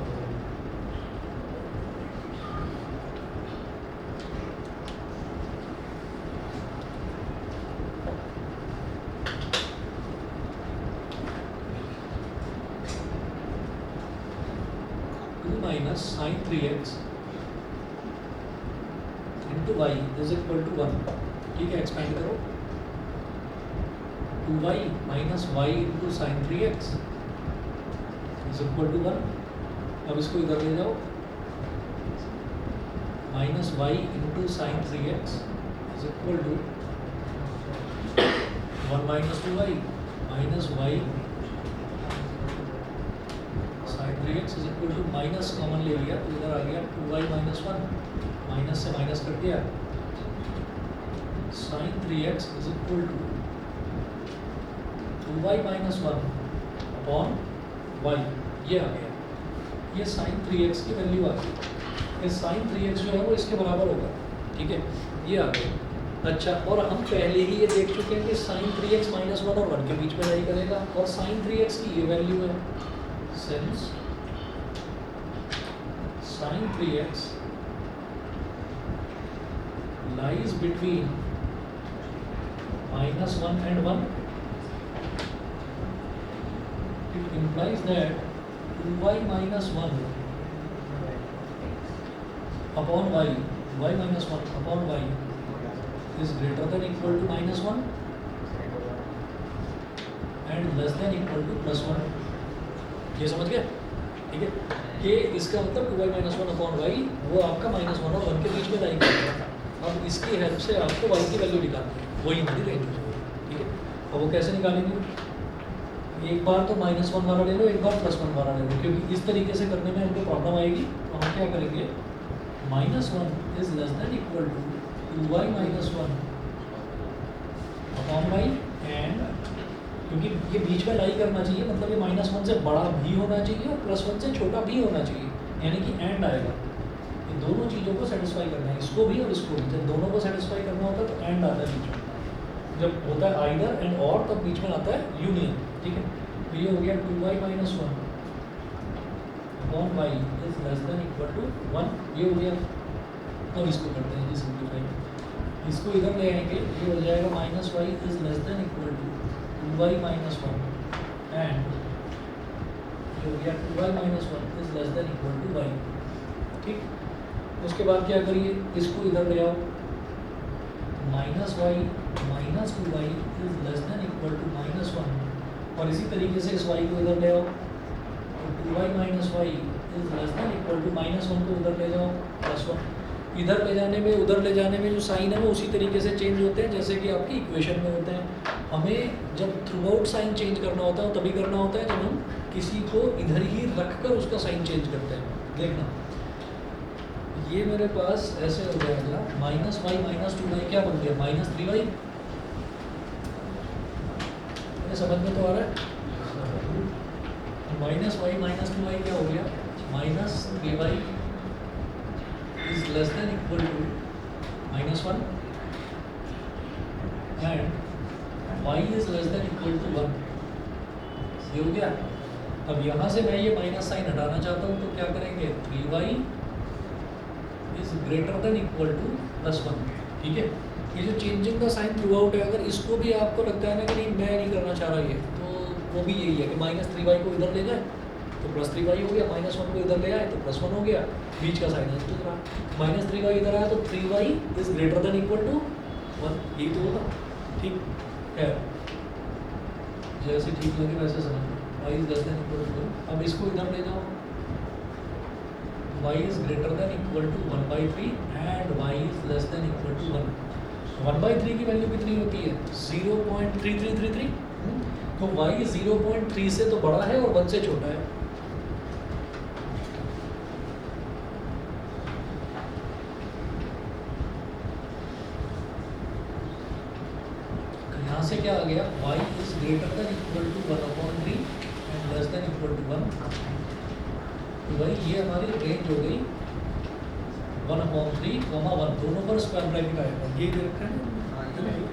Minus sine 3x into y is equal to 1। ठीक है, एक्सपेंड करो। 2y minus y into sine 3x is equal to 1। अब इसको इधर ले जाओ, minus y into sine 3x is equal to 1 minus 2y minus y sine 3x is equal to, minus common ले लिया तो इधर आ गया 2y माइनस 1, माइनस से माइनस कर दिया, sine 3x is equal to 2y minus 1 upon y। ये आ गया, ये साइन 3x की वैल्यू आ गई। ये साइन 3x जो है वो इसके बराबर होगा। ठीक है, ये आ गया। अच्छा, और हम पहले ही ये देख चुके हैं कि साइन 3x माइनस 1 और 1 के बीच में लाई करेगा, और साइन 3x की ये वैल्यू है, since sin 3x lies between minus 1 and 1, it implies that 2y minus 1 upon y, y minus 1 upon y is greater than equal to minus 1 and less than equal to plus 1। ये समझ गए? ठीक है, ये इसका मतलब 2y minus 1 upon Y वो आपका माइनस 1 और 1 के बीच में लाई करेगा। अब इसकी हेल्प से आपको y की वैल्यू निकालनी है, वही हमारी रेंज है। ठीक है, और वो कैसे निकालेंगे? एक बार तो माइनस 1 वाला ले लो, एक बार प्लस 1 वाला ले लो, क्योंकि इस तरीके से करने में हमको प्रॉब्लम आएगी। तो हम क्या करेंगे, minus 1 is less than equal to 2y minus 1 upon y, and क्योंकि ये बीच में लाई करना चाहिए, मतलब ये माइनस 1 से बड़ा भी होना चाहिए और प्लस 1 से छोटा भी होना चाहिए, यानी कि एंड आएगा। ये दोनों चीज़ों को सेटिस्फाई करना है, इसको भी और इसको भी। जब दोनों को सेटिस्फाई करना होता है तो एंड आता है बीच में। जब होता है आइदर एंड और, तब बीच में आता है यूनियन। ठीक है, तो ये हो गया 2y minus 1 upon y is less than equal to 1। ये हो गया। अब इसको करते हैं जी सिंप्लीफाई, इसको इधर ले आएंगे, ये हो जाएगा minus y is less than equal to 2y minus 1 and जो गया 2y minus 1 is less than equal to y। ठीक, उसके बाद क्या करिए, इसको इधर ले आओ, minus y minus 2y is less than equal to minus 1, और इसी तरीके से इस y को इधर ले आओ, तो 2y minus y is less than equal to minus 1 को उधर ले जाओ प्लस 1। इधर ले जाने में उधर ले जाने में जो साइन है वो उसी तरीके से चेंज होते हैं जैसे कि आपकी इक्वेशन में होते हैं। हमें जब थ्रू आउट साइन चेंज करना होता है तभी करना होता है जब हम किसी को इधर ही रखकर उसका साइन चेंज करते हैं। देखना, ये मेरे पास ऐसे हो जाएगा, माइनस वाई माइनस 2y क्या बन गया, माइनस 3y। समझ में तो आ रहा है? माइनस वाई माइनस 2y क्या हो गया, minus 3y is less than equal to minus 1 and y is less than equal to 1। ये हो गया। अब यहाँ से मैं ये माइनस साइन हटाना चाहता हूँ, तो क्या करेंगे, 3y is greater than equal to plus 1। ठीक है, ये जो चेंजिंग का साइन थ्रू आउट है, अगर इसको भी आपको लगता है ना कि नहीं मैं नहीं करना चाह रहा ये, तो वो भी यही है कि माइनस 3y को इधर ले जाए तो प्लस 3y हो गया, माइनस 1 को इधर ले आए तो प्लस 1 हो गया, बीच का साइन है दूसरा, माइनस 3y इधर आया तो 3y is greater than equal to 1। यही तो होगा। ठीक है, जैसे ठीक लगे वैसे समझ लो, y is less than equal to 1। अब इसको इधर ले जाओ, y is greater than equal to 1/3 and y is less than equal to 1। 1/3 की वैल्यू कितनी होती है, 0.3333। तो y 0.3 से तो बड़ा है और 1 से छोटा है। यहाँ यहाँ से क्या आ गया, y is greater than equal to 1/3 and less than equal to 1। तो भाई ये हमारी रेंज हो गई 1/3, 1 दोनों पर स्क्वायर ब्रैकेट आएगा, ये दे रखा है ना। हाँ, है ना? ये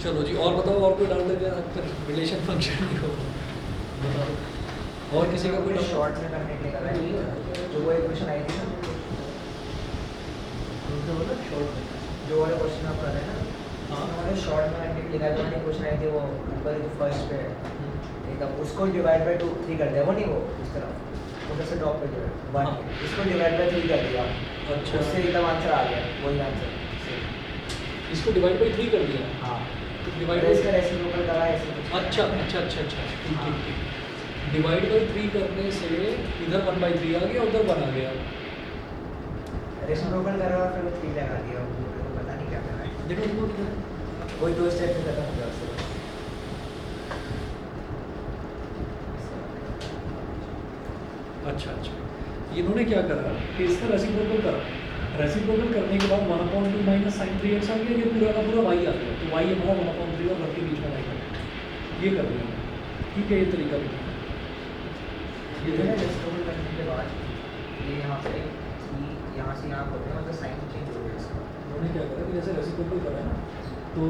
चलो जी, और बताओ, और कोई डाउट है क्या? रिलेशन फंक्शन नहीं हो बताओ, और किसी का कोई कोई डाउट? शॉर्ट में करने के लिए कर रहा है जो वो क्वेश्चन आई थी ना, जो वाले क्वेश्चन आप कर रहे हैं ना, हाँ। उन्होंने शॉर्ट में करने के लिए जो वाले क्वेश्चन आई थी वो ऊपर जो फर्स्ट पे है, एक अब उसको डिवाइड बाय 2 3 कर दिया, वो नहीं वो इस तरफ वो सबसे टॉप पे जो है 1 हाँ। इसको डिवाइड बाय 3 कर दिया, अच्छा, उससे एकदम आंसर आ गया, वही आंसर। इसको डिवाइड बाई 3 कर दिया। हाँ, डिवाइड अरे इसका रेसिप्रोकल करा है ऐसे कुछ। अच्छा अच्छा अच्छा अच्छा, ठीक ठीक ठीक। डिवाइड बाई 3 करने से इधर 1/3 आ गया, उधर 1 आ गया। रेसिप्रोकल करा और फिर वो 3 लगा दिया, वो मेरे को पता नहीं क्या करना है, देखो देखो किधर, वही 2 स्टेप में खत्म हो गया उससे। अच्छा अच्छा, इन्होंने क्या करा कि इसका रेसिप्रोकल करा, रेसिप्रोकल करने के बाद 1/2 माइनस साइन 3x आ गया, ये पूरा का पूरा y आ गया, तो y हमारा 1/3 और 1 के बीच में आएगा, ये कर दिया। ठीक है, ये तरीका भी ये जो है रेसिप्रोकल करने के बाद ये यहाँ पे यहाँ से यहाँ होते हैं, मतलब साइन चेंज हो गया इसका। उन्होंने क्या करा कि जैसे रेसिप्रोकल करा है ना, तो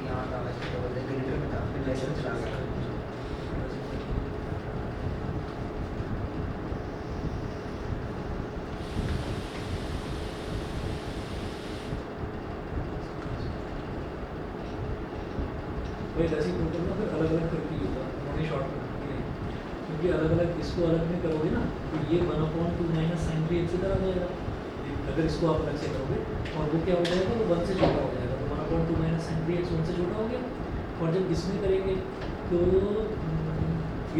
यहाँ का रेसिप्रोकल ग्रेटर में था, फिर लेसन चला गया। वही रेसिप्रोकल में फिर अलग अलग करके ही होगा, उन्होंने शॉर्ट कर दिया, क्योंकि अलग अलग इसको अलग में करोगे ना तो ये 1/2 माइनस साइन 3x इधर आ जाएगा, अगर इसको आप अलग से करोगे, और वो क्या हो जाएगा, वो 1 से छोटा हो जाएगा, तो 1/2 माइनस साइन 3x 1 से छोटा हो गया। और जब इसमें करेंगे तो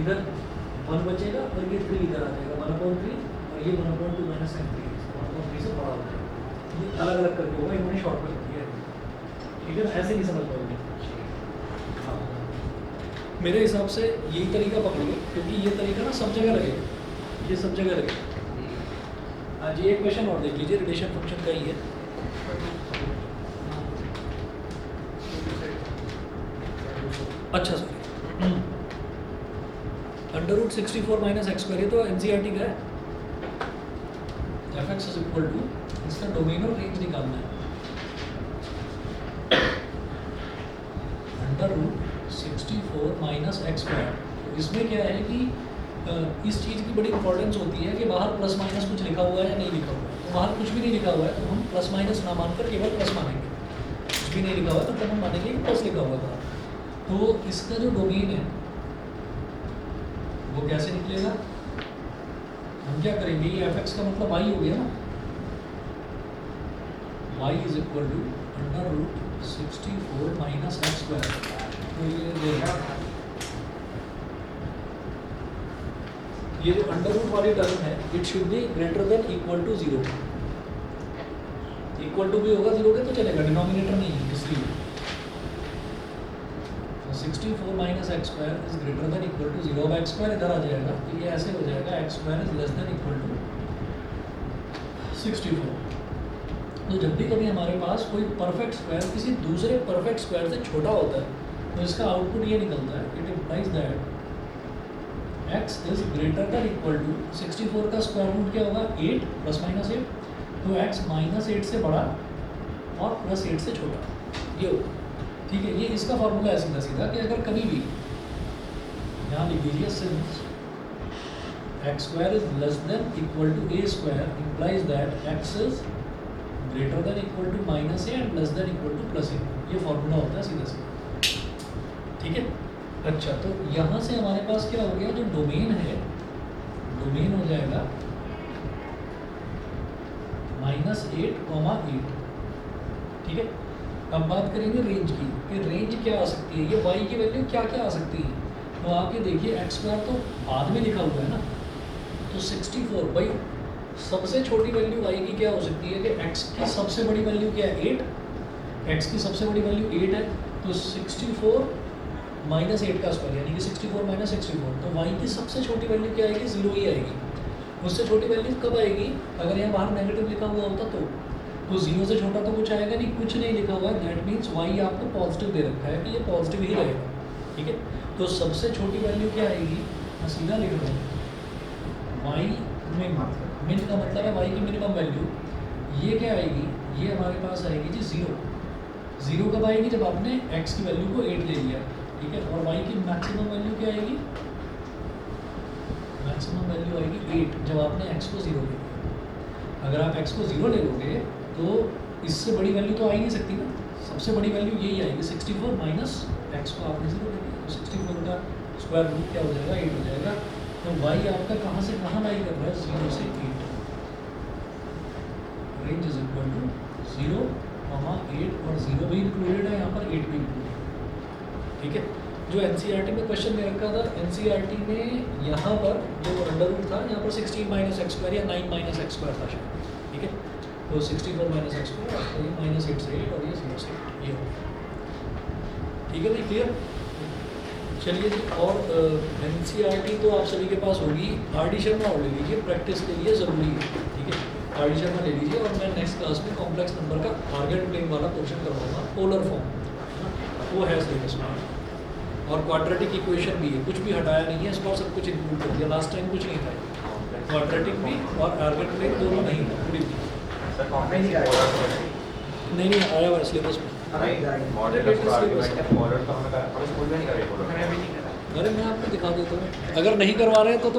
इधर 1 बचेगा और ये 3 इधर आ जाएगा, 1/3, और ये 1/2 माइनस साइन 3x 1/3 से बड़ा हो जाएगा। ये अलग अलग करके होगा, इन्होंने शॉर्ट कर दिया है, ठीक है, ऐसे नहीं समझ पाओगे। हाँ, मेरे हिसाब से यही तरीका पकड़ोगे, क्योंकि ये तरीका ना सब जगह लगेगा, ये सब जगह लगेगा। हाँ जी, एक क्वेश्चन और देख लीजिए, रिलेशन फंक्शन का ही है। अच्छा सर, √64 माइनस एक्स स्क्वायर, ये तो एनसीईआरटी का है। F x is equal to, इसका डोमेन और रेंज निकालना है। √64 माइनस एक्स स्क्वायर, तो इसमें क्या है कि इस चीज़ की बड़ी इंपॉर्टेंस होती है कि बाहर प्लस माइनस कुछ लिखा हुआ है या नहीं लिखा हुआ है। तो बाहर कुछ भी नहीं लिखा हुआ है तो हम प्लस माइनस ना मानकर केवल प्लस मानेंगे, कुछ भी नहीं लिखा हुआ है तो तब हम मानेंगे कि प्लस लिखा हुआ था। तो इसका जो डोमेन है वो कैसे निकलेगा, हम क्या करेंगे, ये एफ एक्स का मतलब y हो गया ना, y इज equal to √64 minus x square, तो ये जो अंडर रूट वाली टर्म है, it should be greater than equal to 0। Equal to भी होगा 0 के तो चलेगा, डिनोमिनेटर नहीं है इसलिए। 64 minus x square is greater than equal to 0। अब एक्स स्क्वायर इधर आ जाएगा तो ये ऐसे हो जाएगा, x square is less than equal to 64। तो जब भी कभी हमारे पास कोई परफेक्ट स्क्वायर किसी दूसरे परफेक्ट स्क्वायर से छोटा होता है तो इसका आउटपुट ये निकलता है, it implies that x is greater than equal to 64 का स्क्वायर रूट क्या होगा, 8 प्लस माइनस 8, तो x -8 से बड़ा और +8 से छोटा, ये होगा। ठीक है, ये इसका फॉर्मूला है सीधा सीधा कि अगर कभी भी यहाँ लिख दीजिए, since x square is less than equal to a square implies that x is greater than equal to -a and less than equal to +a, ये फॉर्मूला होता है सीधा सीधा। ठीक है, अच्छा, तो यहाँ से हमारे पास क्या हो गया, जो डोमेन है, डोमेन हो जाएगा -8, 8। ठीक है, अब बात करेंगे रेंज की, कि रेंज क्या आ सकती है, ये y की वैल्यू क्या क्या आ सकती है। तो आप ये देखिए, एक्स स्क्वायर तो बाद में लिखा हुआ है ना, तो 64 भाई सबसे छोटी वैल्यू y की क्या हो सकती है कि x की सबसे बड़ी वैल्यू क्या है, 8, x की सबसे बड़ी वैल्यू 8 है, तो 64 माइनस 8 का स्क्वायर यानी कि 64 माइनस 64, तो y की सबसे छोटी वैल्यू क्या आएगी? 0 ही आएगी। उससे छोटी वैल्यू कब आएगी? अगर यहाँ बाहर नेगेटिव लिखा हुआ होता तो 0 से छोटा तो कुछ आएगा नहीं, कुछ नहीं लिखा हुआ है, दैट मीन्स y आपको पॉजिटिव दे रखा है कि ये पॉजिटिव ही रहेगा, ठीक है। तो सबसे छोटी वैल्यू क्या आएगी? मैं सीधा लिख रहा हूँ y मिन का मतलब है y की मिनिमम वैल्यू, ये क्या आएगी? ये हमारे पास आएगी जी 0 कब आएगी? जब आपने x की वैल्यू को 8 ले लिया, ठीक है। और y की मैक्सिमम वैल्यू क्या आएगी? मैक्सिमम वैल्यू आएगी 8 जब आपने x को 0 ले लिया। अगर आप x को 0 ले लोगे तो इससे बड़ी वैल्यू तो आ ही नहीं सकती ना, सबसे बड़ी वैल्यू यही आएगी 64 माइनस x को आपने 0 ले लिया, तो 64 का स्क्वायर रूट क्या हो जाएगा? 8 हो जाएगा। तो y आपका कहाँ से कहाँ लाई कर रहा है? 0 से 8। रेंज इज इक्वल टू 0, 8 और 0 भी इंक्लूडेड है यहाँ पर, 8 भी इंक्लूडेड है, ठीक है। जो एनसीईआरटी में क्वेश्चन दे रखा था, एनसीईआरटी में यहाँ पर जो अंडर रूट था, यहाँ पर 16 माइनस एक्स स्क्वायर या 9 माइनस एक्स स्क्वायर था शायद, ठीक है। तो 64 माइनस एक्स स्क्वायर, तो ये माइनस 8 से 8 और ये 0 से 8, ये हो, ठीक है भाई, क्लियर। चलिए जी, और एनसीईआरटी तो आप सभी के पास होगी, आर.डी. शर्मा और ले लीजिए, प्रैक्टिस के लिए ज़रूरी है, ठीक है। आर.डी. शर्मा ले लीजिए और मैं नेक्स्ट क्लास में कॉम्प्लेक्स नंबर का टारगेट प्लेन वाला पोर्शन करवाऊंगा, पोलर फॉर्म, है ना, वो है सिलेबस में। और क्वाड्रेटिक इक्वेशन भी है, कुछ भी हटाया नहीं है, इस बार सब कुछ इंक्लूड कर दिया, लास्ट टाइम कुछ नहीं था, क्वाड्रेटिक भी और टारगेट प्लेन दोनों नहीं था, पूरी सर कॉम्प्लेक्स पोलर नहीं आया हुआ सिलेबस में। मॉडल ऑफ आर्गुमेंट पोलर तो हम स्कूल में नहीं करे पोलर। मैंने अभी नहीं करा। अरे मैं आपको दिखा देता हूँ, अगर नहीं करवा रहे हैं तो